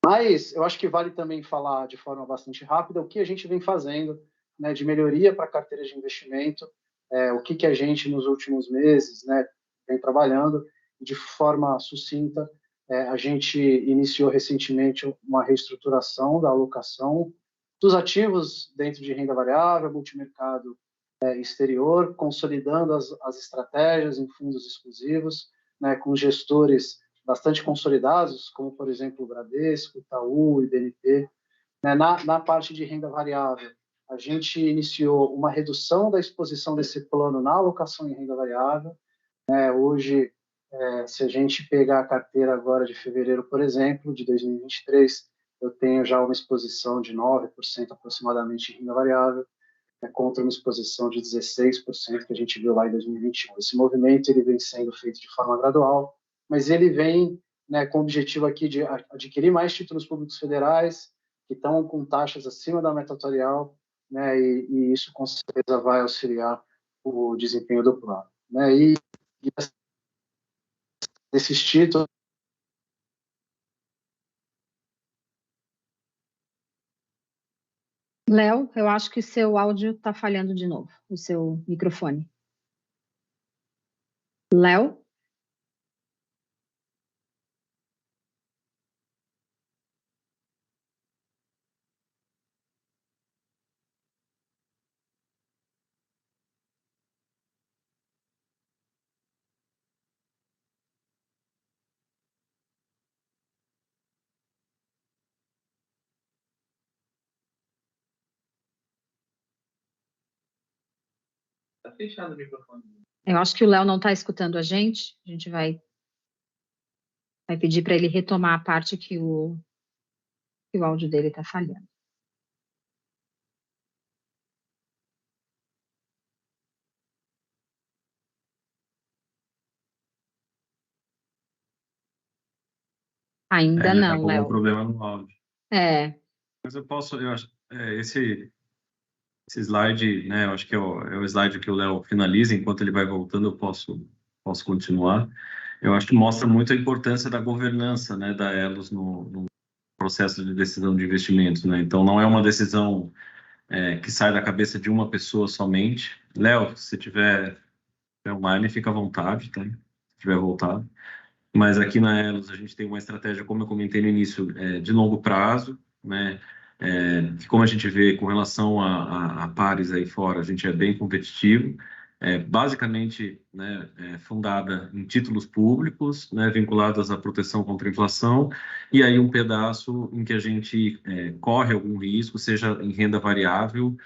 Speaker 4: Mas eu acho que vale também falar de forma bastante rápida o que a gente vem fazendo, né, de melhoria para a carteira de investimento, o que a gente nos últimos meses, né, vem trabalhando de forma sucinta. A gente iniciou recentemente uma reestruturação da alocação dos ativos dentro de renda variável, multimercado exterior, consolidando as estratégias em fundos exclusivos, né, com gestores bastante consolidados, como, por exemplo, o Bradesco, Itaú e BNP. Na parte de renda variável, a gente iniciou uma redução da exposição desse plano na alocação em renda variável. Hoje, se a gente pegar a carteira agora de fevereiro, por exemplo, de 2023, eu tenho já uma exposição de 9% aproximadamente em renda variável, contra uma exposição de 16% que a gente viu lá em 2021. Esse movimento ele vem sendo feito de forma gradual, mas ele vem, né, com o objetivo aqui de adquirir mais títulos públicos federais que estão com taxas acima da meta atuarial, né, e isso com certeza vai auxiliar o desempenho do plano. Né, e desses títulos.
Speaker 1: Léo, eu acho que seu áudio está falhando de novo, o seu microfone. Léo?
Speaker 2: fechado o microfone.
Speaker 1: Eu acho que o Léo não está escutando a gente vai pedir para ele retomar a parte que o áudio dele está falhando. Ainda não, Léo.
Speaker 2: Um problema no áudio. Mas eu acho, esse slide, né, eu acho que é o slide que o Léo finaliza, enquanto ele vai voltando eu posso continuar. Eu acho que mostra muito a importância da governança, né, da Elos no processo de decisão de investimentos, né? Então, não é uma decisão que sai da cabeça de uma pessoa somente. Léo, se tiver online, fica à vontade, tá? Se tiver voltado. Mas aqui na Elos a gente tem uma estratégia, como eu comentei no início, de longo prazo, né? Que como a gente vê com relação a pares aí fora, a gente é bem competitivo, basicamente, né, fundada em títulos públicos, né, vinculados à proteção contra a inflação, e aí um pedaço em que a gente corre algum risco, seja em renda variável,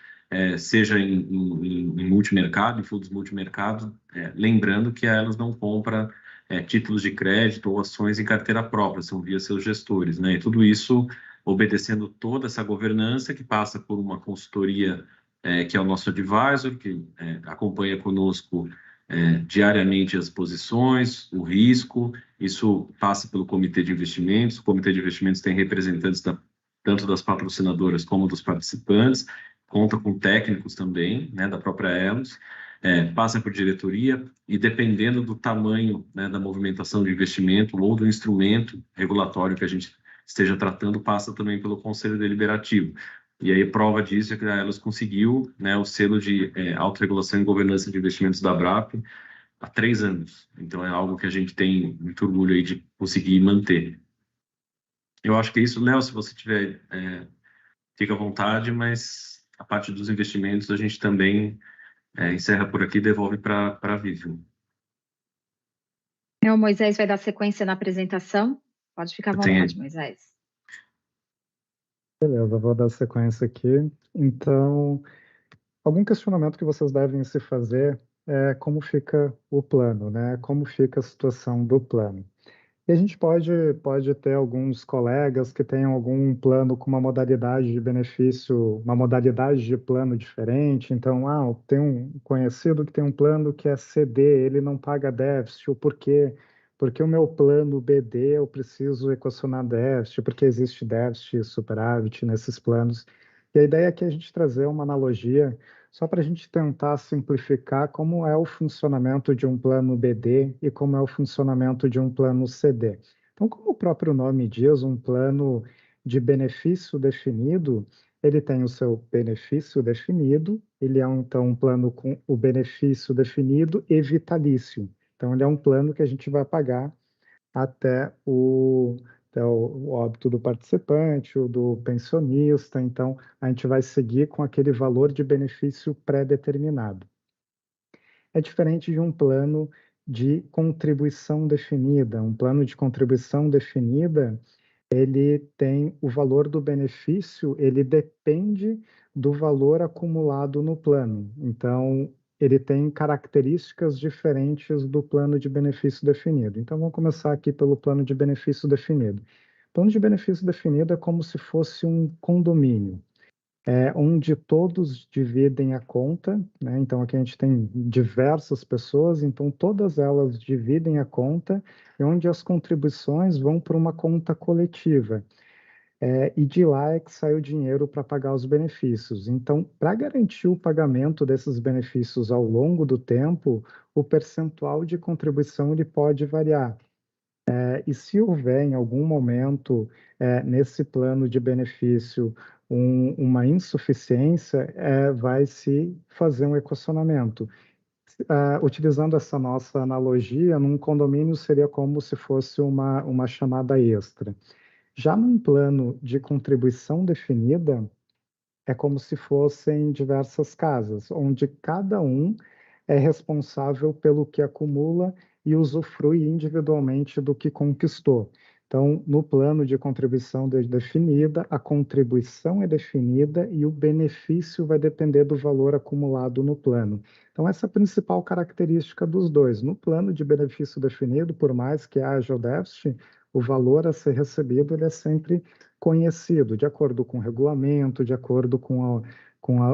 Speaker 2: seja em multimercado, em fundos multimercado, lembrando que a Elos não compra títulos de crédito ou ações em carteira própria, são via seus gestores, né? E tudo isso obedecendo toda essa governança que passa por uma consultoria que é o nosso advisor, que acompanha conosco diariamente as posições, o risco, isso passa pelo comitê de investimentos, o comitê de investimentos tem representantes tanto das patrocinadoras como dos participantes, conta com técnicos também, né, da própria Elos, passa por diretoria e dependendo do tamanho, né, da movimentação de investimento ou do instrumento regulatório que a gente esteja tratando, passa também pelo Conselho Deliberativo. E aí, prova disso é que a Elos conseguiu, né, o selo de autorregulação e governança de investimentos da ABRAP há 3 anos. Então, é algo que a gente tem muito orgulho aí de conseguir manter. Eu acho que é isso. Léo, se você tiver, fica à vontade, mas a parte dos investimentos a gente também encerra por aqui e devolve para a Vivian.
Speaker 1: O Moisés vai dar sequência na apresentação. Pode ficar à vontade, Moisés.
Speaker 3: Beleza, vou dar sequência aqui. Então, algum questionamento que vocês devem se fazer é como fica o plano, né? Como fica a situação do plano. E a gente pode ter alguns colegas que tenham algum plano com uma modalidade de benefício, uma modalidade de plano diferente. Então, tem um conhecido que tem um plano que é CD, ele não paga déficit. O porquê? Porque o meu plano BD eu preciso equacionar déficit, porque existe déficit e superávit nesses planos. E a ideia aqui é a gente trazer uma analogia só para a gente tentar simplificar como é o funcionamento de um plano BD e como é o funcionamento de um plano CD. Então, como o próprio nome diz, um plano de benefício definido, ele tem o seu benefício definido, ele é então um plano com o benefício definido e vitalício. Então, ele é um plano que a gente vai pagar até o óbito do participante, o do pensionista. Então, a gente vai seguir com aquele valor de benefício pré-determinado. É diferente de um plano de contribuição definida. Um plano de contribuição definida, ele tem o valor do benefício, ele depende do valor acumulado no plano. Então, ele tem características diferentes do plano de benefício definido. Então, vamos começar aqui pelo plano de benefício definido. O plano de benefício definido é como se fosse um condomínio, onde todos dividem a conta, né? Então, aqui a gente tem diversas pessoas, então todas elas dividem a conta, e onde as contribuições vão para uma conta coletiva. E de lá é que sai o dinheiro para pagar os benefícios. Então, para garantir o pagamento desses benefícios ao longo do tempo, o percentual de contribuição ele pode variar. E se houver em algum momento nesse plano de benefício uma insuficiência, vai se fazer um equacionamento. Utilizando essa nossa analogia, num condomínio seria como se fosse uma chamada extra. Já num plano de contribuição definida, é como se fossem diversas casas, onde cada um é responsável pelo que acumula e usufrui individualmente do que conquistou. Então, no plano de contribuição definida, a contribuição é definida e o benefício vai depender do valor acumulado no plano. Então, essa é a principal característica dos dois. No plano de benefício definido, por mais que haja o déficit, o valor a ser recebido ele é sempre conhecido, de acordo com o regulamento, de acordo com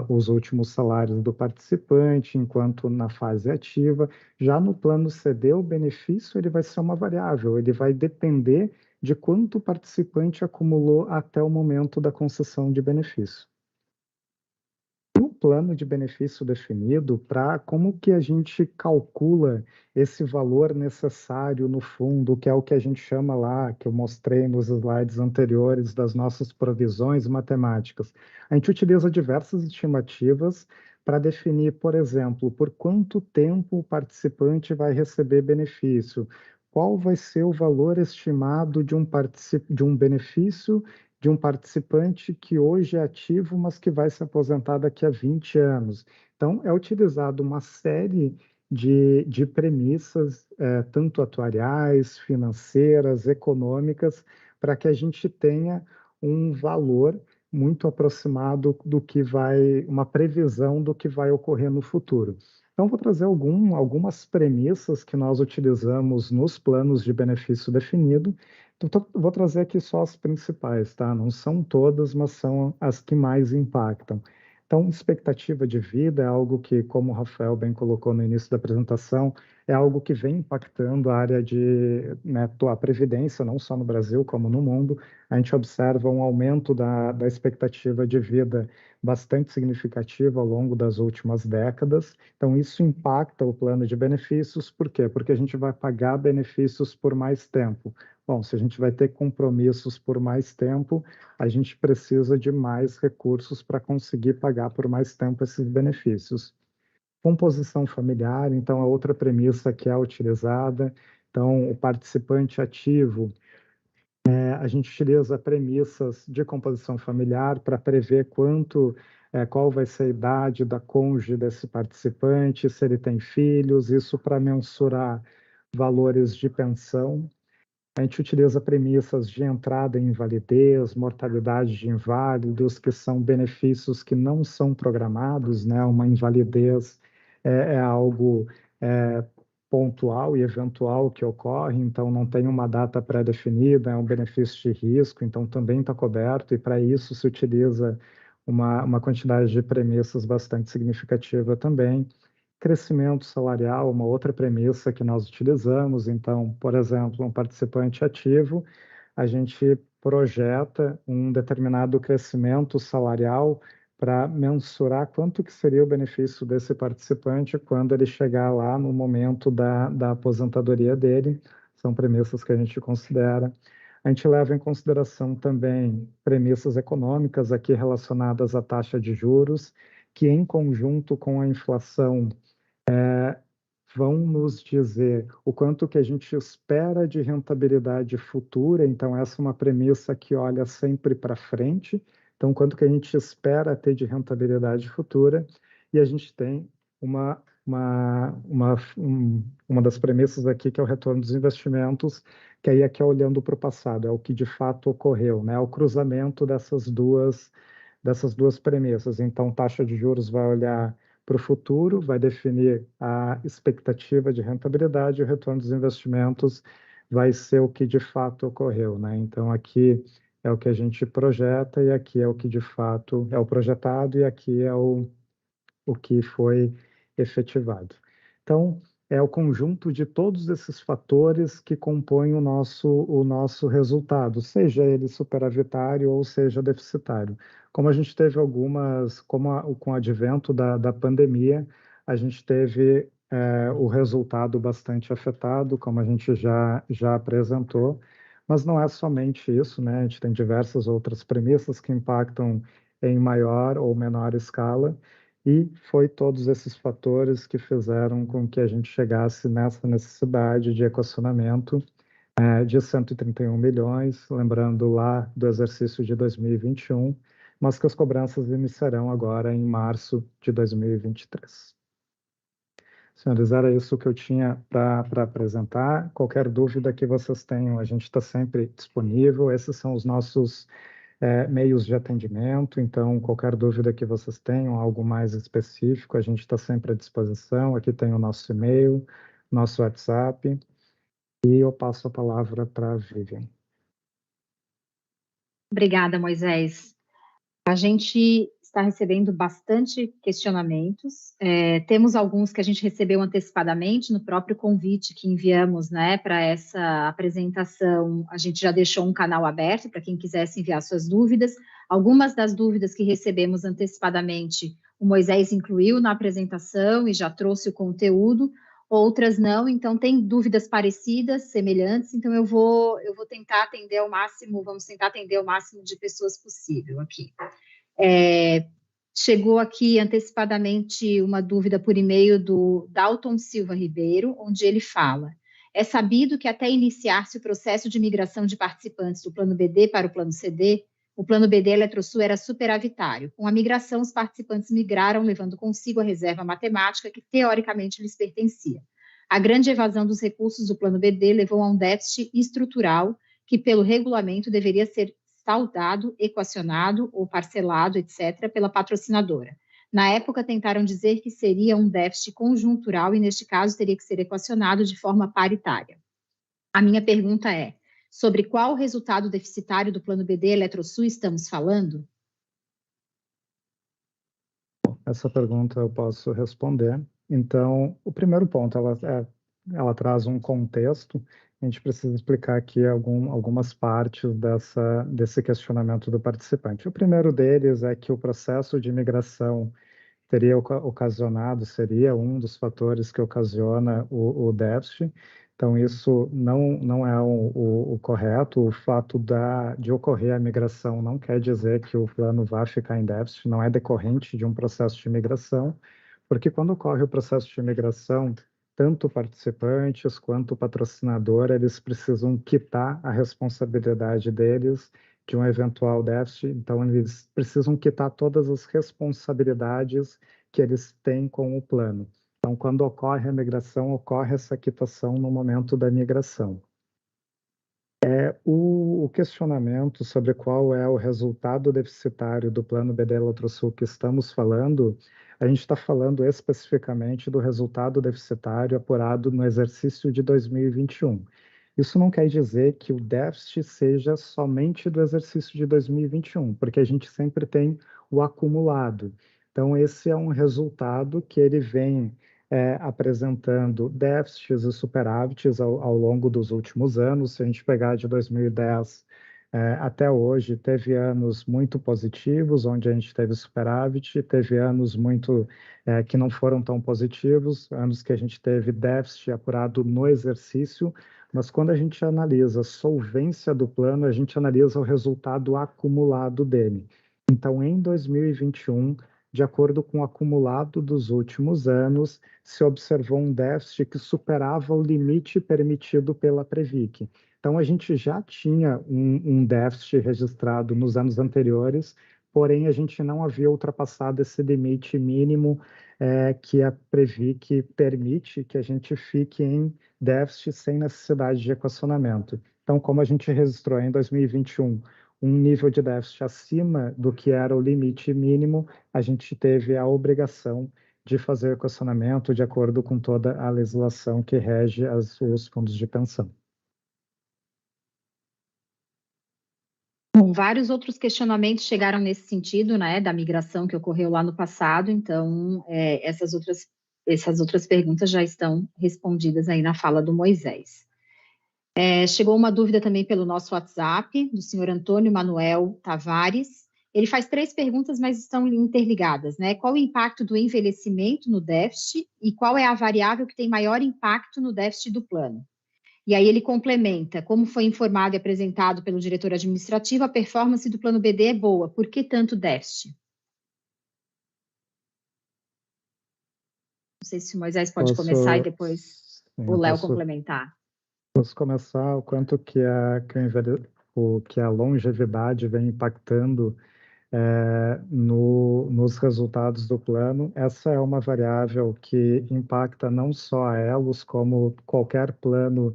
Speaker 3: os últimos salários do participante, enquanto na fase ativa. Já no plano CD, o benefício ele vai ser uma variável, ele vai depender de quanto o participante acumulou até o momento da concessão de benefício. No plano de benefício definido, como que a gente calcula esse valor necessário no fundo, que é o que a gente chama lá, que eu mostrei nos slides anteriores das nossas provisões matemáticas. A gente utiliza diversas estimativas para definir, por exemplo, por quanto tempo o participante vai receber benefício, qual vai ser o valor estimado de um benefício de um participante que hoje é ativo, mas que vai se aposentar daqui a 20 anos. Então, é utilizado uma série de premissas, tanto atuariais, financeiras, econômicas, para que a gente tenha um valor muito aproximado do que uma previsão do que vai ocorrer no futuro. Então, vou trazer algumas premissas que nós utilizamos nos planos de benefício definido. Então, vou trazer aqui só as principais, tá? Não são todas, mas são as que mais impactam. Então, expectativa de vida é algo que, como o Rafael bem colocou no início da apresentação, é algo que vem impactando a área de, né, a previdência, não só no Brasil, como no mundo. A gente observa um aumento da expectativa de vida bastante significativo ao longo das últimas décadas. Então, isso impacta o plano de benefícios. Por quê? Porque a gente vai pagar benefícios por mais tempo. Bom, se a gente vai ter compromissos por mais tempo, a gente precisa de mais recursos para conseguir pagar por mais tempo esses benefícios. Composição familiar, então, é outra premissa que é utilizada. Então, o participante ativo, a gente utiliza premissas de composição familiar para prever qual vai ser a idade da cônjuge desse participante, se ele tem filhos, isso para mensurar valores de pensão. A gente utiliza premissas de entrada em invalidez, mortalidade de inválidos, que são benefícios que não são programados, né? Uma invalidez é algo pontual e eventual que ocorre, então não tem uma data pré-definida, é um benefício de risco, então também está coberto, e para isso se utiliza uma quantidade de premissas bastante significativa também. Crescimento salarial, uma outra premissa que nós utilizamos. Então, por exemplo, um participante ativo, a gente projeta um determinado crescimento salarial para mensurar quanto que seria o benefício desse participante quando ele chegar lá no momento da aposentadoria dele. São premissas que a gente considera. A gente leva em consideração também premissas econômicas aqui relacionadas à taxa de juros, que em conjunto com a inflação vão nos dizer o quanto que a gente espera de rentabilidade futura. Então, essa é uma premissa que olha sempre para frente. Então, quanto que a gente espera ter de rentabilidade futura. E a gente tem uma das premissas aqui, que é o retorno dos investimentos, que aí aqui é olhando para o passado, é o que de fato ocorreu, né? É o cruzamento dessas duas premissas. Então, taxa de juros vai olhar para o futuro, vai definir a expectativa de rentabilidade, e o retorno dos investimentos vai ser o que de fato ocorreu, né? Então, aqui é o que a gente projeta, e aqui é o que de fato é o projetado, e aqui é o que foi efetivado. Então, é o conjunto de todos esses fatores que compõem o nosso resultado, seja ele superavitário ou seja deficitário. Como a gente teve com o advento da pandemia, a gente teve o resultado bastante afetado, como a gente já apresentou, mas não é somente isso, né? A gente tem diversas outras premissas que impactam em maior ou menor escala, e foi todos esses fatores que fizeram com que a gente chegasse nessa necessidade de equacionamento de 131 milhões, lembrando lá do exercício de 2021, mas que as cobranças iniciarão agora em março de 2023. Senhores, era isso que eu tinha para apresentar. Qualquer dúvida que vocês tenham, a gente está sempre disponível. Esses são os nossos meios de atendimento, então qualquer dúvida que vocês tenham, algo mais específico, a gente está sempre à disposição. Aqui tem o nosso e-mail, nosso WhatsApp, e eu passo a palavra para a Vivian.
Speaker 1: Obrigada, Moisés. A gente está recebendo bastante questionamentos. Temos alguns que a gente recebeu antecipadamente no próprio convite que enviamos, né, para essa apresentação. A gente já deixou um canal aberto para quem quisesse enviar suas dúvidas. Algumas das dúvidas que recebemos antecipadamente, o Moisés incluiu na apresentação e já trouxe o conteúdo. Outras não, então tem dúvidas parecidas, semelhantes, então eu vou tentar atender ao máximo, vamos tentar atender ao máximo de pessoas possível aqui. Chegou aqui antecipadamente uma dúvida por e-mail do Dalton Silva Ribeiro, onde ele fala: é sabido que até iniciar-se o processo de migração de participantes do plano BD para o plano CD, o plano BD Eletrosul era superavitário. Com a migração, os participantes migraram, levando consigo a reserva matemática que teoricamente lhes pertencia. A grande evasão dos recursos do plano BD levou a um déficit estrutural que, pelo regulamento, deveria ser saldado, equacionado ou parcelado, etc., pela patrocinadora. Na época, tentaram dizer que seria um déficit conjuntural e, neste caso, teria que ser equacionado de forma paritária. A minha pergunta é: sobre qual resultado deficitário do plano BD Eletrosul estamos falando?
Speaker 3: Essa pergunta eu posso responder. Então, o primeiro ponto, ela traz um contexto. A gente precisa explicar aqui algumas partes desse questionamento do participante. O primeiro deles é que o processo de migração seria um dos fatores que ocasiona o déficit. Então, isso não é o correto. O fato de ocorrer a migração não quer dizer que o plano vai ficar em déficit, não é decorrente de um processo de migração, porque quando ocorre o processo de migração, tanto participantes quanto o patrocinador, eles precisam quitar a responsabilidade deles de um eventual déficit, então eles precisam quitar todas as responsabilidades que eles têm com o plano. Então, quando ocorre a migração, ocorre essa quitação no momento da migração. O questionamento sobre qual é o resultado deficitário do plano BD Eletrosul que estamos falando, a gente está falando especificamente do resultado deficitário apurado no exercício de 2021. Isso não quer dizer que o déficit seja somente do exercício de 2021, porque a gente sempre tem o acumulado. Então, esse é um resultado que ele vem apresentando déficits e superávites ao longo dos últimos anos. Se a gente pegar de 2010 até hoje, teve anos muito positivos, onde a gente teve superávit, teve anos que não foram tão positivos, anos que a gente teve déficit apurado no exercício, mas quando a gente analisa a solvência do plano, a gente analisa o resultado acumulado dele. Então, em 2021, de acordo com o acumulado dos últimos anos, se observou um déficit que superava o limite permitido pela Previc. Então, a gente já tinha um déficit registrado nos anos anteriores, porém, a gente não havia ultrapassado esse limite mínimo que a Previc permite que a gente fique em déficit sem necessidade de equacionamento. Então, como a gente registrou em 2021 um nível de déficit acima do que era o limite mínimo, a gente teve a obrigação de fazer o equacionamento de acordo com toda a legislação que rege os fundos de pensão.
Speaker 1: Bom, vários outros questionamentos chegaram nesse sentido, né, da migração que ocorreu lá no passado, então essas outras perguntas já estão respondidas aí na fala do Moisés. Chegou uma dúvida também pelo nosso WhatsApp, do senhor Antônio Manuel Tavares. Ele faz 3 perguntas, mas estão interligadas, né? Qual o impacto do envelhecimento no déficit e qual é a variável que tem maior impacto no déficit do plano? E aí ele complementa: como foi informado e apresentado pelo diretor administrativo, a performance do plano BD é boa, por que tanto déficit? Não sei se o Moisés pode começar e depois o Léo complementar.
Speaker 3: Posso começar o quanto que a longevidade vem impactando nos resultados do plano. Essa é uma variável que impacta não só a Elos, como qualquer plano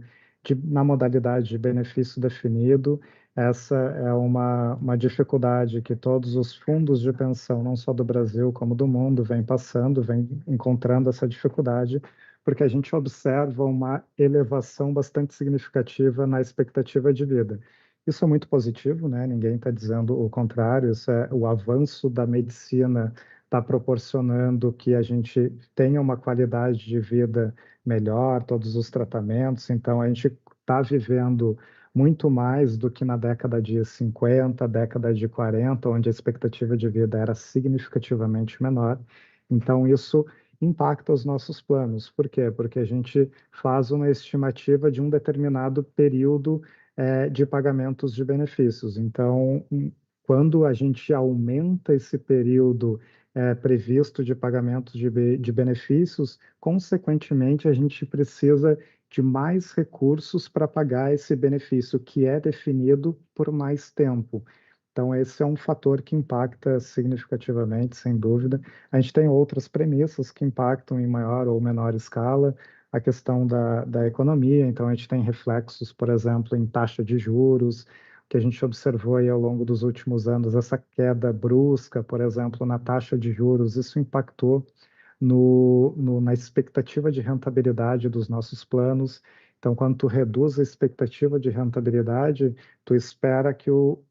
Speaker 3: na modalidade de benefício definido. Essa é uma dificuldade que todos os fundos de pensão, não só do Brasil como do mundo, vem encontrando essa dificuldade, porque a gente observa uma elevação bastante significativa na expectativa de vida. Isso é muito positivo, né? Ninguém está dizendo o contrário. Isso é o avanço da medicina está proporcionando que a gente tenha uma qualidade de vida melhor, todos os tratamentos. Então, a gente está vivendo muito mais do que na década de 50, década de 40, onde a expectativa de vida era significativamente menor. Então, isso impacta os nossos planos. Por quê? Porque a gente faz uma estimativa de um determinado período de pagamentos de benefícios. Então, quando a gente aumenta esse período previsto de pagamentos de benefícios, consequentemente, a gente precisa de mais recursos para pagar esse benefício, que é definido por mais tempo. Então, esse é um fator que impacta significativamente, sem dúvida. A gente tem outras premissas que impactam em maior ou menor escala, a questão da economia. Então, a gente tem reflexos, por exemplo, em taxa de juros, que a gente observou aí ao longo dos últimos anos, essa queda brusca, por exemplo, na taxa de juros. Isso impactou na expectativa de rentabilidade dos nossos planos. Então, quando tu reduz a expectativa de rentabilidade, tu espera que o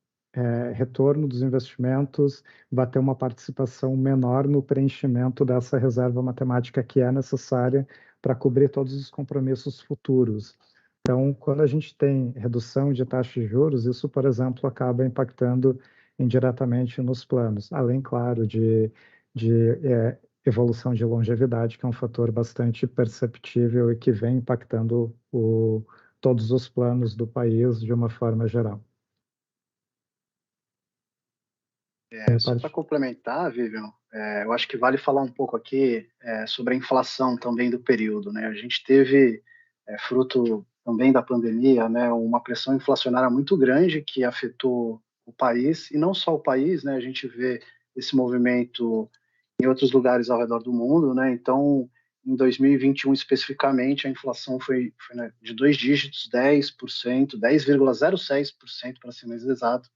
Speaker 3: retorno dos investimentos vai ter uma participação menor no preenchimento dessa reserva matemática que é necessária para cobrir todos os compromissos futuros. Então, quando a gente tem redução de taxa de juros, isso, por exemplo, acaba impactando indiretamente nos planos, além, claro, de evolução de longevidade, que é um fator bastante perceptível e que vem impactando todos os planos do país de uma forma geral.
Speaker 4: Só para complementar, Vivian, eu acho que vale falar um pouco aqui sobre a inflação também do período, né? A gente teve, fruto também da pandemia, né, uma pressão inflacionária muito grande que afetou o país, e não só o país, né? A gente vê esse movimento em outros lugares ao redor do mundo, né? Então, em 2021 especificamente, a inflação foi né, de 2 dígitos, 10%, 10,06% para ser mais exato.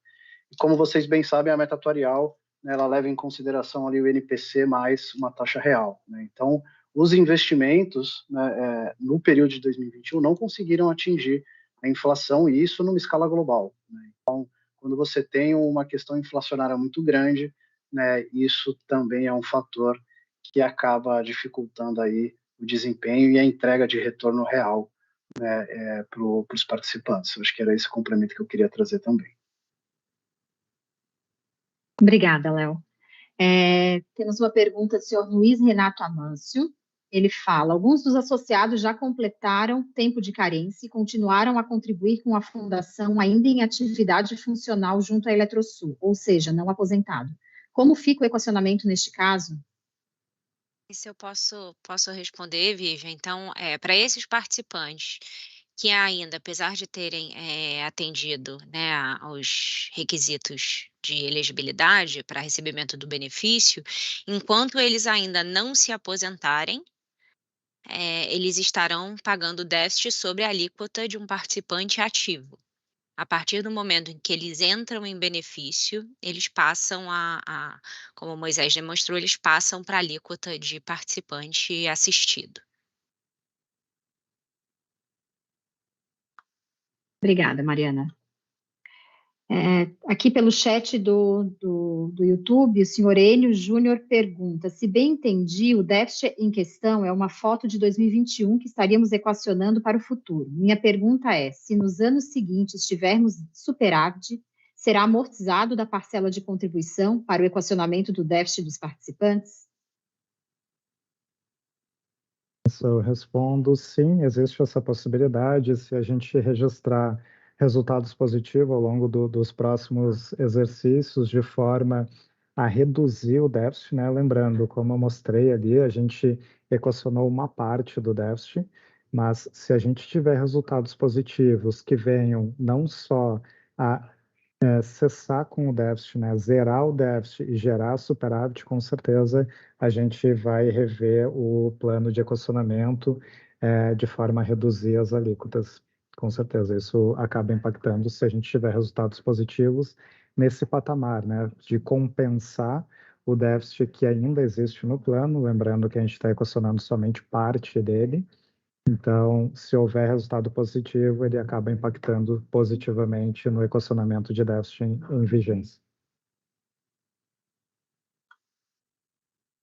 Speaker 4: E como vocês bem sabem, a meta atuarial, né, ela leva em consideração ali o NPC mais uma taxa real, né? Então, os investimentos, né, no período de 2021 não conseguiram atingir a inflação, e isso numa escala global, né? Então, quando você tem uma questão inflacionária muito grande, né, isso também é um fator que acaba dificultando aí o desempenho e a entrega de retorno real, né, para os participantes. Eu acho que era esse complemento que eu queria trazer também.
Speaker 1: Obrigada, Léo. Temos uma pergunta do senhor Luiz Renato Amâncio. Ele fala: alguns dos associados já completaram tempo de carência e continuaram a contribuir com a fundação ainda em atividade funcional junto à Eletrosul, ou seja, não aposentado. Como fica o equacionamento neste caso?
Speaker 5: Isso eu posso responder, Vivian. Então, para esses participantes que ainda, apesar de terem atendido, né, aos requisitos de elegibilidade para recebimento do benefício, enquanto eles ainda não se aposentarem, eles estarão pagando déficit sobre a alíquota de um participante ativo. A partir do momento em que eles entram em benefício, eles passam como o Moisés demonstrou, eles passam para a alíquota de participante assistido.
Speaker 1: Obrigada, Mariana. Aqui pelo chat do YouTube, o senhor Enio Júnior pergunta: se bem entendi, o déficit em questão é uma foto de 2021 que estaríamos equacionando para o futuro. Minha pergunta é: se nos anos seguintes tivermos superávit, será amortizado da parcela de contribuição para o equacionamento do déficit dos participantes?
Speaker 3: Eu respondo sim, existe essa possibilidade. Se a gente registrar resultados positivos ao longo dos próximos exercícios, de forma a reduzir o déficit, né? Lembrando, como eu mostrei ali, a gente equacionou uma parte do déficit, mas se a gente tiver resultados positivos que venham não só a cessar com o déficit, né, zerar o déficit e gerar superávit, com certeza a gente vai rever o plano de equacionamento de forma a reduzir as alíquotas. Com certeza, isso acaba impactando se a gente tiver resultados positivos nesse patamar, né, de compensar o déficit que ainda existe no plano, lembrando que a gente está equacionando somente parte dele. Então, se houver resultado positivo, ele acaba impactando positivamente no equacionamento de déficit em vigência.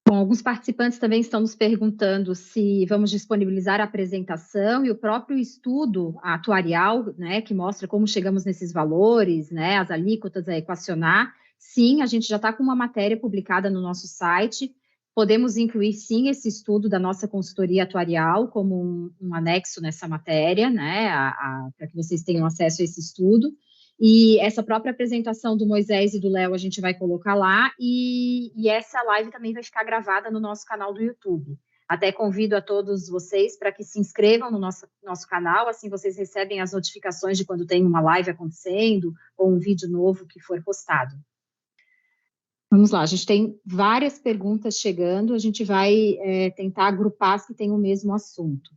Speaker 1: Bom, alguns participantes também estão nos perguntando se vamos disponibilizar a apresentação e o próprio estudo atuarial, né, que mostra como chegamos nesses valores, né, as alíquotas a equacionar. Sim, a gente já está com uma matéria publicada no nosso site. Podemos incluir, sim, esse estudo da nossa consultoria atuarial como um anexo nessa matéria, né, para que vocês tenham acesso a esse estudo. E essa própria apresentação do Moisés e do Léo a gente vai colocar lá, e essa live também vai ficar gravada no nosso canal do YouTube. Até convido a todos vocês para que se inscrevam no nosso canal, assim vocês recebem as notificações de quando tem uma live acontecendo ou um vídeo novo que for postado. Vamos lá, a gente tem várias perguntas chegando, a gente vai tentar agrupar as que têm o mesmo assunto.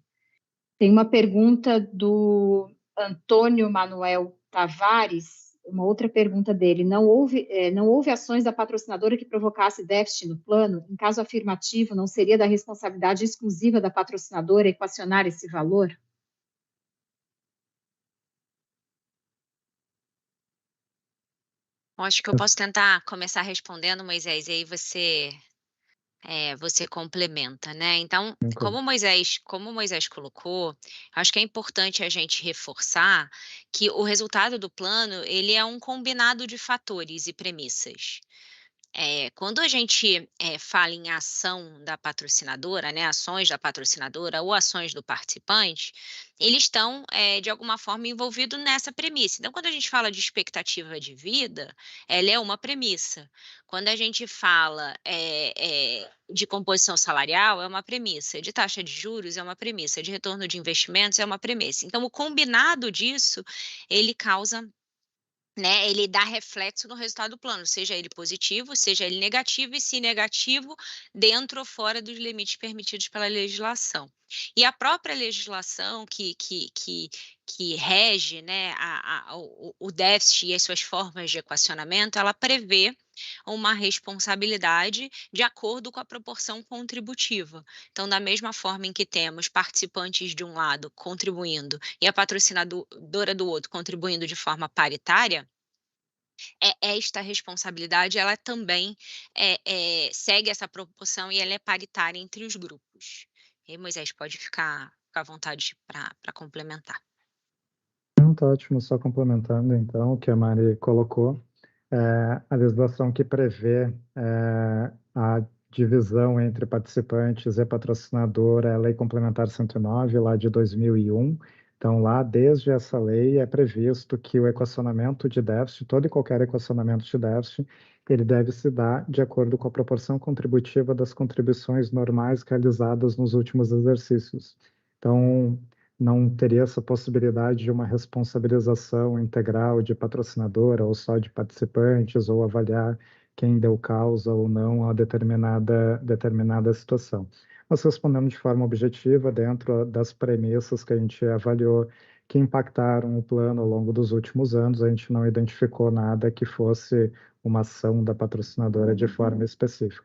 Speaker 1: Tem uma pergunta do Antônio Manuel Tavares, uma outra pergunta dele: não houve ações da patrocinadora que provocasse déficit no plano? Em caso afirmativo, não seria da responsabilidade exclusiva da patrocinadora equacionar esse valor?
Speaker 5: Acho que eu posso tentar começar respondendo, Moisés, e aí você complementa, né? Então, como o Moisés colocou, acho que é importante a gente reforçar que o resultado do plano, ele é um combinado de fatores e premissas. Quando a gente fala em ação da patrocinadora, né, ações da patrocinadora ou ações do participante, eles estão, de alguma forma, envolvidos nessa premissa. Então, quando a gente fala de expectativa de vida, ela é uma premissa. Quando a gente fala de composição salarial, é uma premissa. De taxa de juros, é uma premissa. De retorno de investimentos, é uma premissa. Então, o combinado disso, ele causa, né, ele dá reflexo no resultado do plano, seja ele positivo, seja ele negativo, e se negativo, dentro ou fora dos limites permitidos pela legislação. E a própria legislação que rege, né, o déficit e as suas formas de equacionamento, ela prevê uma responsabilidade de acordo com a proporção contributiva. Então, da mesma forma em que temos participantes de um lado contribuindo e a patrocinadora do outro contribuindo de forma paritária, esta responsabilidade ela também segue essa proporção e ela é paritária entre os grupos. E Moisés, pode ficar à vontade para complementar.
Speaker 3: Tá ótimo, só complementando então o que a Mari colocou. A legislação que prevê a divisão entre participantes e patrocinadora é a Lei Complementar 109, lá de 2001. Então, lá, desde essa lei, é previsto que o equacionamento de déficit, todo e qualquer equacionamento de déficit, ele deve se dar de acordo com a proporção contributiva das contribuições normais realizadas nos últimos exercícios. Então, não teria essa possibilidade de uma responsabilização integral de patrocinadora ou só de participantes, ou avaliar quem deu causa ou não a determinada situação. Mas respondendo de forma objetiva, dentro das premissas que a gente avaliou que impactaram o plano ao longo dos últimos anos, a gente não identificou nada que fosse uma ação da patrocinadora de forma específica.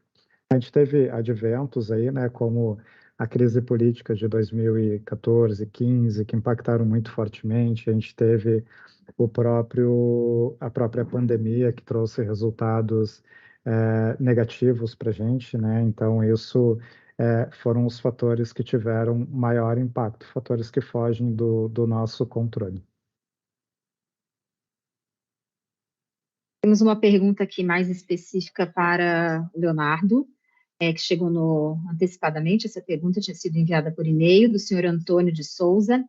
Speaker 3: A gente teve adventos aí, né, como a crise política de 2014, 15, que impactaram muito fortemente. A gente teve a própria pandemia, que trouxe resultados negativos para a gente, né? Então, isso foram os fatores que tiveram maior impacto, fatores que fogem do nosso controle.
Speaker 1: Temos uma pergunta aqui mais específica para o Leonardo, que chegou antecipadamente. Essa pergunta tinha sido enviada por e-mail, do senhor Antônio de Souza.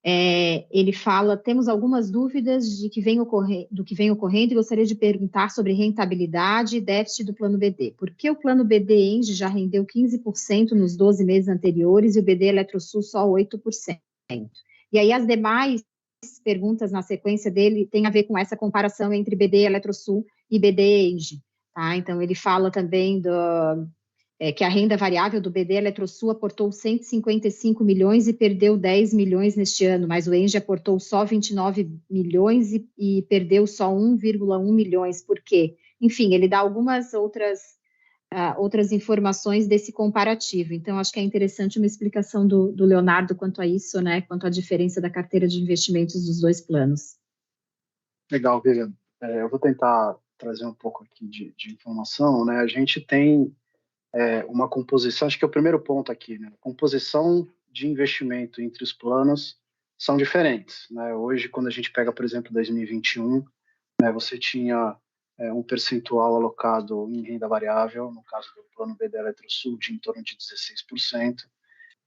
Speaker 1: Ele fala: temos algumas dúvidas do que vem ocorrendo e gostaria de perguntar sobre rentabilidade e déficit do plano BD. Por que o plano BD Engie já rendeu 15% nos 12 meses anteriores e o BD Eletrosul só 8%? E aí as demais perguntas na sequência dele tem a ver com essa comparação entre BD Eletrosul e BD Enge, tá? Então, ele fala também que a renda variável do BD Eletrosul aportou 155 milhões e perdeu 10 milhões neste ano, mas o Enge aportou só 29 milhões e perdeu só 1,1 milhões. Por quê? Enfim, ele dá algumas outras informações desse comparativo. Então, acho que é interessante uma explicação do Leonardo quanto a isso, né? Quanto à diferença da carteira de investimentos dos dois planos.
Speaker 4: Legal, Vivian. Eu vou tentar trazer um pouco aqui de informação, né? A gente tem uma composição, acho que é o primeiro ponto aqui, né? Composição de investimento entre os planos são diferentes, né? Hoje, quando a gente pega, por exemplo, 2021, né, você tinha um percentual alocado em renda variável, no caso do plano BD Eletrosul, de em torno de 16%,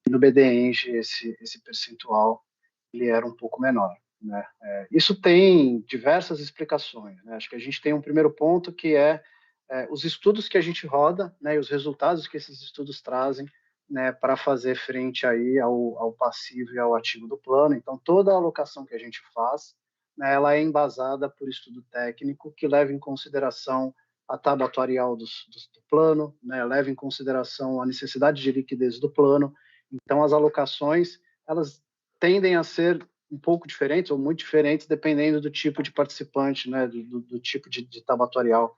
Speaker 4: e no BD Enge esse percentual ele era um pouco menor, né? Isso tem diversas explicações, né? Acho que a gente tem um primeiro ponto que é os estudos que a gente roda, né, e os resultados que esses estudos trazem, né, para fazer frente aí ao passivo e ao ativo do plano. Então, toda a alocação que a gente faz, né, ela é embasada por estudo técnico que leva em consideração a tábua atuarial do plano, né, leva em consideração a necessidade de liquidez do plano. Então, as alocações, elas tendem a ser um pouco diferentes ou muito diferentes, dependendo do tipo de participante, né, do tipo de tábua atuarial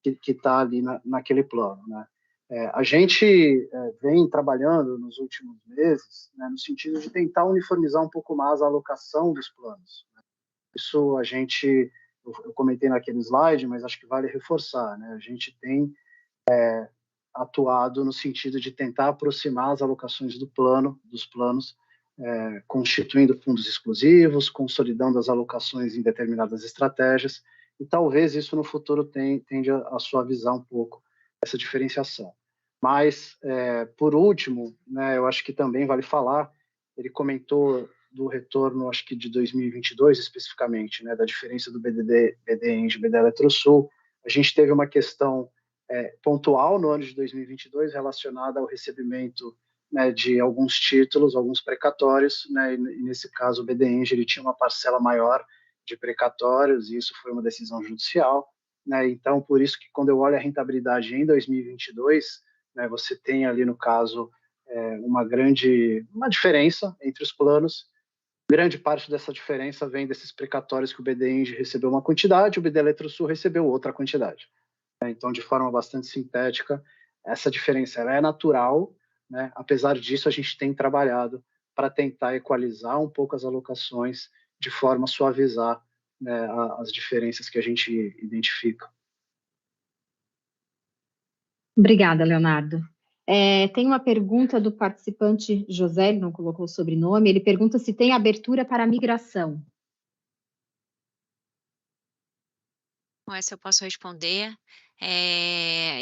Speaker 4: que está ali naquele plano, né? A gente vem trabalhando nos últimos meses, né, no sentido de tentar uniformizar um pouco mais a alocação dos planos, né? Isso eu comentei naquele slide, mas acho que vale reforçar, né? A gente tem atuado no sentido de tentar aproximar as alocações dos planos, constituindo fundos exclusivos, consolidando as alocações em determinadas estratégias, e talvez isso no futuro tende a suavizar um pouco essa diferenciação. Mas, por último, né, eu acho que também vale falar, ele comentou do retorno, acho que de 2022 especificamente, né, da diferença do BD Enge e BD Eletrosul. A gente teve uma questão pontual no ano de 2022 relacionada ao recebimento, né, de alguns títulos, alguns precatórios, né, e nesse caso o BD Enge ele tinha uma parcela maior de precatórios e isso foi uma decisão judicial, né? Então, por isso que quando eu olho a rentabilidade em 2022, né, você tem ali no caso uma diferença entre os planos. Grande parte dessa diferença vem desses precatórios que o BD Enge recebeu uma quantidade, o BD Eletrosul recebeu outra quantidade. Então, de forma bastante sintética, essa diferença ela é natural, né? Apesar disso, a gente tem trabalhado para tentar equalizar um pouco as alocações, de forma a suavizar, né, as diferenças que a gente identifica.
Speaker 1: Obrigada, Leonardo. Tem uma pergunta do participante José, ele não colocou o sobrenome, ele pergunta se tem abertura para migração.
Speaker 5: Com essa eu posso responder.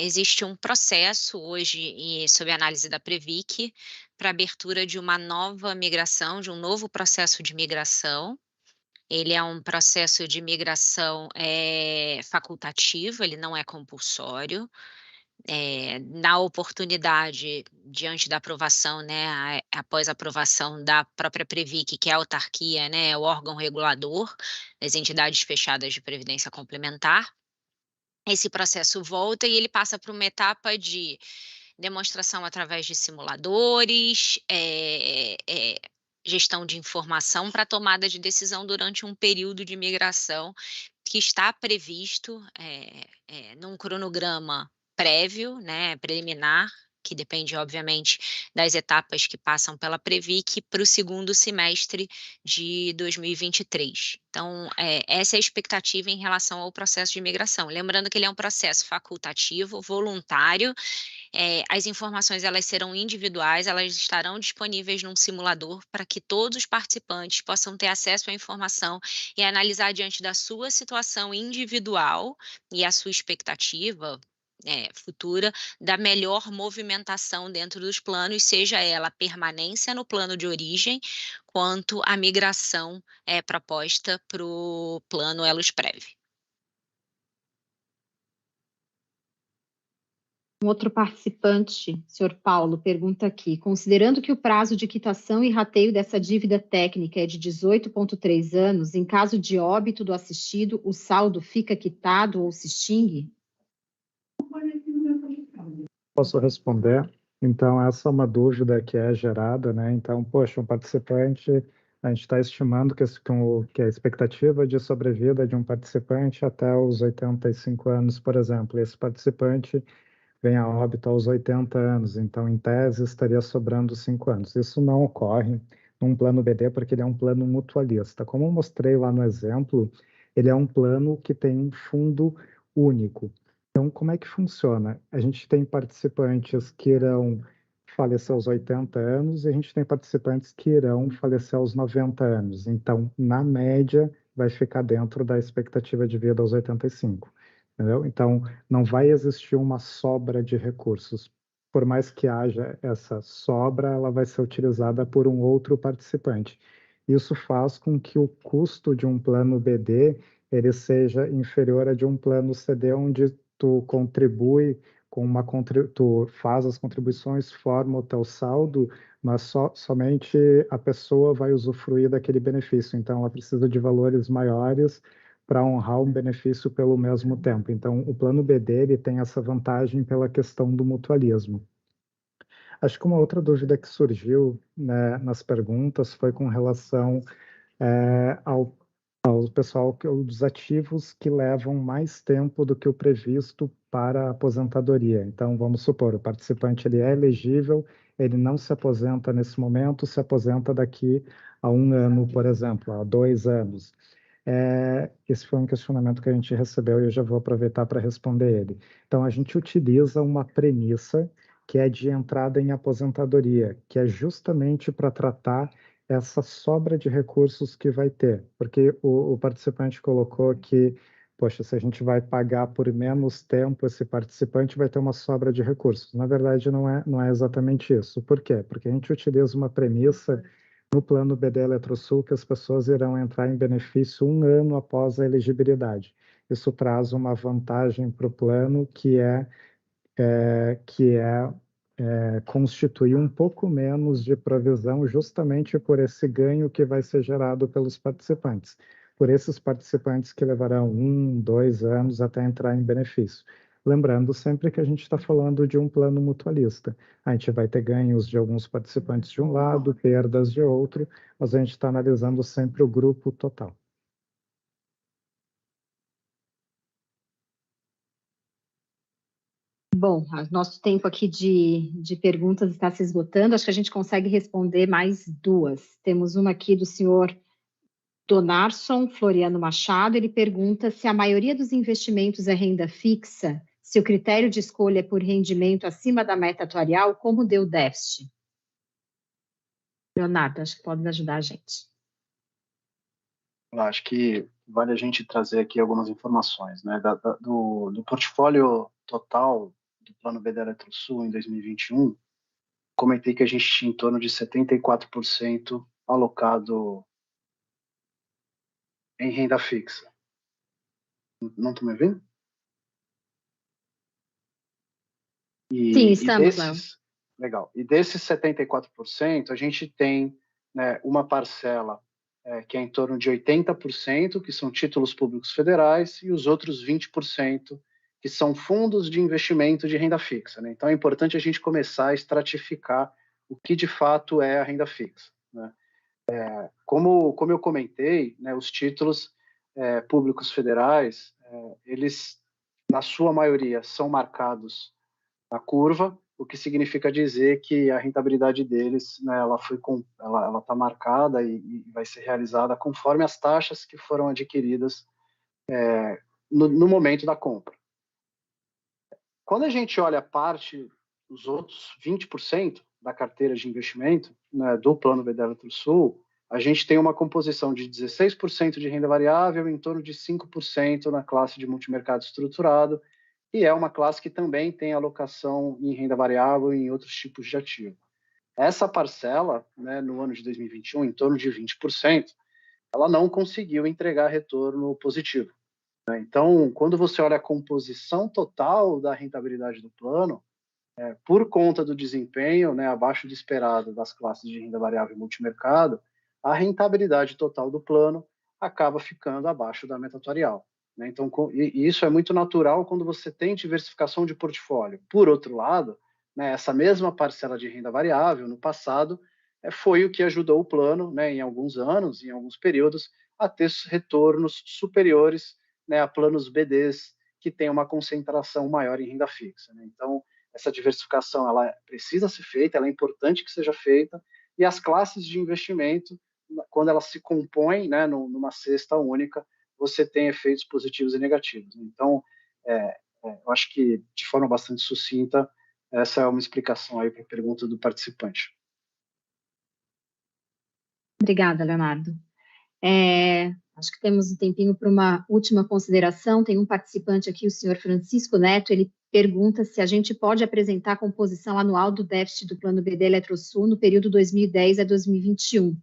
Speaker 5: Existe um processo hoje, sob análise da Previc, para abertura de uma nova migração, de um novo processo de migração. Ele é um processo de migração facultativo, ele não é compulsório. Na oportunidade, diante da aprovação, né, após a aprovação da própria Previc, que é a autarquia, né, o órgão regulador das entidades fechadas de previdência complementar, esse processo volta e ele passa por uma etapa de demonstração através de simuladores, gestão de informação para tomada de decisão durante um período de migração que está previsto num cronograma prévio, né, preliminar, que depende, obviamente, das etapas que passam pela Previc para o segundo semestre de 2023. Então, essa é a expectativa em relação ao processo de migração. Lembrando que ele é um processo facultativo, voluntário. As informações elas serão individuais, elas estarão disponíveis num simulador para que todos os participantes possam ter acesso à informação e analisar diante da sua situação individual e a sua expectativa futura da melhor movimentação dentro dos planos, seja ela a permanência no plano de origem, quanto a migração proposta para o plano Elos Prev.
Speaker 1: Um outro participante, senhor Paulo, pergunta aqui: considerando que o prazo de quitação e rateio dessa dívida técnica é de 18,3 anos, em caso de óbito do assistido, o saldo fica quitado ou se extingue?
Speaker 3: Posso responder? Então, essa é uma dúvida que é gerada, né? Então, poxa, um participante, a gente está estimando que a expectativa de sobrevida de um participante até os 85 anos, por exemplo, esse participante vem a óbito aos 80 anos, então, em tese, estaria sobrando 5 anos. Isso não ocorre num plano BD, porque ele é um plano mutualista. Como eu mostrei lá no exemplo, ele é um plano que tem um fundo único. Então, como é que funciona? A gente tem participantes que irão falecer aos 80 anos e a gente tem participantes que irão falecer aos 90 anos. Então, na média, vai ficar dentro da expectativa de vida aos 85. Entendeu? Então, não vai existir uma sobra de recursos. Por mais que haja essa sobra, ela vai ser utilizada por um outro participante. Isso faz com que o custo de um plano BD ele seja inferior a de um plano CD, onde tu contribui tu faz as contribuições, forma o teu saldo, mas somente a pessoa vai usufruir daquele benefício. Então, ela precisa de valores maiores para honrar um benefício pelo mesmo tempo. Então, o plano BD ele tem essa vantagem pela questão do mutualismo. Acho que uma outra dúvida que surgiu, né, nas perguntas foi com relação ao pessoal, dos ativos que levam mais tempo do que o previsto para a aposentadoria. Então, vamos supor, o participante ele é elegível, ele não se aposenta nesse momento, se aposenta daqui a 1 ano, por exemplo, a 2 anos. Esse foi um questionamento que a gente recebeu e eu já vou aproveitar para responder ele. Então, a gente utiliza uma premissa que é de entrada em aposentadoria, que é justamente para tratar essa sobra de recursos que vai ter, porque o participante colocou que, poxa, se a gente vai pagar por menos tempo, esse participante vai ter uma sobra de recursos. Na verdade, não é exatamente isso. Por quê? Porque a gente utiliza uma premissa no plano BD Eletrosul que as pessoas irão entrar em benefício 1 ano após a elegibilidade. Isso traz uma vantagem para o plano que é constituir um pouco menos de provisão justamente por esse ganho que vai ser gerado pelos participantes, por esses participantes que levarão 1, 2 anos até entrar em benefício. Lembrando sempre que a gente está falando de um plano mutualista. A gente vai ter ganhos de alguns participantes de um lado, perdas de outro, mas a gente está analisando sempre o grupo total.
Speaker 1: Bom, nosso tempo aqui de perguntas está se esgotando, acho que a gente consegue responder mais 2. Temos uma aqui do senhor Donarson Floriano Machado, ele pergunta se a maioria dos investimentos é renda fixa, se o critério de escolha é por rendimento acima da meta atuarial, como deu déficit? Leonardo, acho que pode ajudar a gente.
Speaker 4: Eu acho que vale a gente trazer aqui algumas informações, né? Do portfólio total do Plano BD Eletrosul em 2021, comentei que a gente tinha em torno de 74% alocado em renda fixa. Não estou me ouvindo?
Speaker 1: Sim, estamos, Léo.
Speaker 4: Legal. E desses 74%, a gente tem, né, uma parcela que é em torno de 80%, que são títulos públicos federais, e os outros 20%, que são fundos de investimento de renda fixa, né? Então, é importante a gente começar a estratificar o que, de fato, é a renda fixa, né? Como eu comentei, né, os títulos públicos federais, eles, na sua maioria, são marcados na curva, o que significa dizer que a rentabilidade deles, né, ela está marcada e vai ser realizada conforme as taxas que foram adquiridas no momento da compra. Quando a gente olha a parte dos outros 20% da carteira de investimento, né, do Plano BD Eletrosul, a gente tem uma composição de 16% de renda variável, em torno de 5% na classe de multimercado estruturado, e é uma classe que também tem alocação em renda variável e em outros tipos de ativo. Essa parcela, né, no ano de 2021, em torno de 20%, ela não conseguiu entregar retorno positivo, né? Então, quando você olha a composição total da rentabilidade do plano, por conta do desempenho, né, abaixo do esperado das classes de renda variável e multimercado, a rentabilidade total do plano acaba ficando abaixo da meta atuarial. Né? Então, e isso é muito natural quando você tem diversificação de portfólio. Por outro lado, né, essa mesma parcela de renda variável, no passado, foi o que ajudou o plano, né, em alguns anos, em alguns períodos, a ter retornos superiores, né, a planos BDs que têm uma concentração maior em renda fixa. Né? Então, essa diversificação ela precisa ser feita, ela é importante que seja feita, e as classes de investimento, quando elas se compõem, né, numa cesta única, você tem efeitos positivos e negativos. Então, eu acho que, de forma bastante sucinta, essa é uma explicação aí para a pergunta do participante.
Speaker 1: Obrigada, Leonardo. Acho que temos um tempinho para uma última consideração. Tem um participante aqui, o senhor Francisco Neto, ele pergunta se a gente pode apresentar a composição anual do déficit do Plano BD Eletrosul no período 2010 a 2021.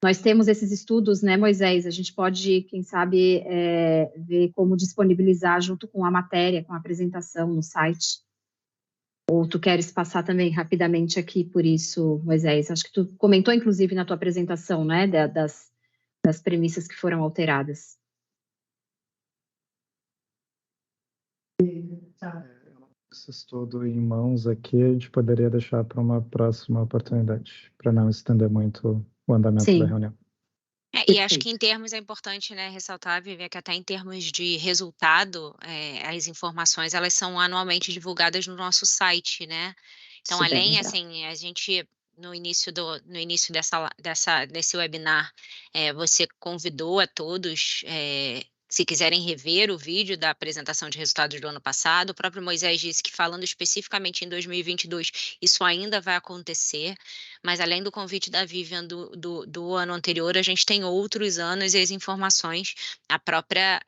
Speaker 1: Nós temos esses estudos, né, Moisés? A gente pode, quem sabe, ver como disponibilizar junto com a matéria, com a apresentação no site. Ou tu queres passar também rapidamente aqui por isso, Moisés? Acho que tu comentou, inclusive, na tua apresentação, né, das premissas que foram alteradas.
Speaker 3: Esse estudo em mãos aqui, a gente poderia deixar para uma próxima oportunidade, para não estender muito o andamento da reunião.
Speaker 5: E acho que em termos é importante, né, ressaltar, Vivian, que até em termos de resultado, as informações elas são anualmente divulgadas no nosso site, né? Então, além, assim, a gente no início desse webinar, você convidou a todos, se quiserem rever o vídeo da apresentação de resultados do ano passado. O próprio Moisés disse que, falando especificamente em 2022, isso ainda vai acontecer, mas além do convite da Vivian do ano anterior, a gente tem outros anos e as informações, a própria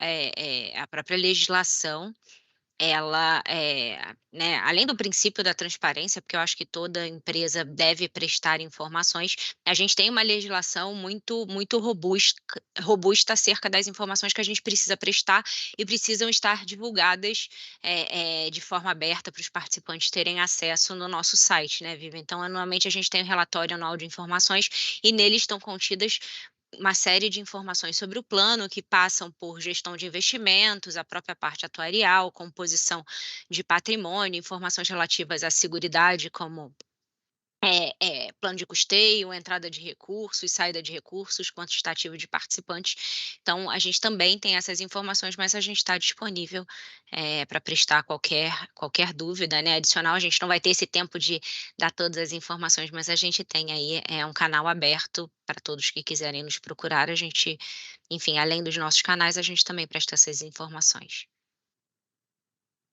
Speaker 5: legislação, ela, né, além do princípio da transparência, porque eu acho que toda empresa deve prestar informações, a gente tem uma legislação muito, muito robusta acerca das informações que a gente precisa prestar e precisam estar divulgadas de forma aberta para os participantes terem acesso no nosso site, né, Viva? Então, anualmente a gente tem um relatório anual de informações e nele estão contidas uma série de informações sobre o plano que passam por gestão de investimentos, a própria parte atuarial, composição de patrimônio, informações relativas à seguridade, como plano de custeio, entrada de recursos, saída de recursos, quantitativo de participantes. Então, a gente também tem essas informações, mas a gente está disponível para prestar qualquer dúvida, né, adicional. A gente não vai ter esse tempo de dar todas as informações, mas a gente tem aí um canal aberto para todos que quiserem nos procurar. A gente, enfim, além dos nossos canais, a gente também presta essas informações.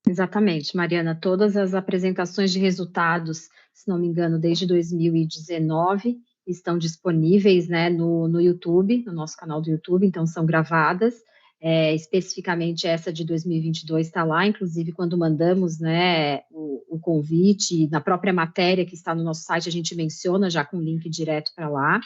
Speaker 1: Exatamente, Mariana. Todas as apresentações de resultados, se não me engano, desde 2019, estão disponíveis, né, no YouTube, no nosso canal do YouTube, então são gravadas. Especificamente essa de 2022 está lá, inclusive quando mandamos, né, o convite, na própria matéria que está no nosso site, a gente menciona já com link direto para lá.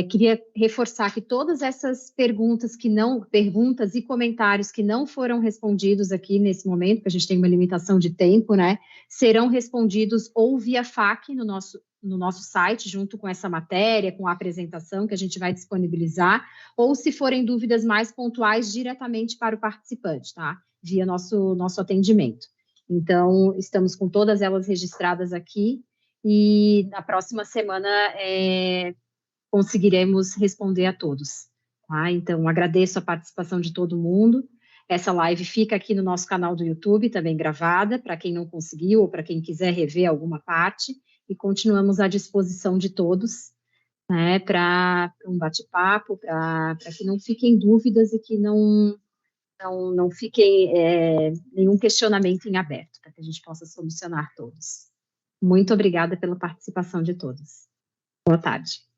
Speaker 1: Queria reforçar que todas essas perguntas e comentários que não foram respondidos aqui nesse momento, porque a gente tem uma limitação de tempo, né, serão respondidos ou via FAQ no nosso site, junto com essa matéria, com a apresentação que a gente vai disponibilizar, ou se forem dúvidas mais pontuais, diretamente para o participante, tá? Via nosso atendimento. Então, estamos com todas elas registradas aqui, e na próxima semana conseguiremos responder a todos. Tá? Então, agradeço a participação de todo mundo. Essa live fica aqui no nosso canal do YouTube, também gravada, para quem não conseguiu ou para quem quiser rever alguma parte, e continuamos à disposição de todos, né, para um bate-papo, para que não fiquem dúvidas e que não fiquem nenhum questionamento em aberto, para que a gente possa solucionar todos. Muito obrigada pela participação de todos. Boa tarde.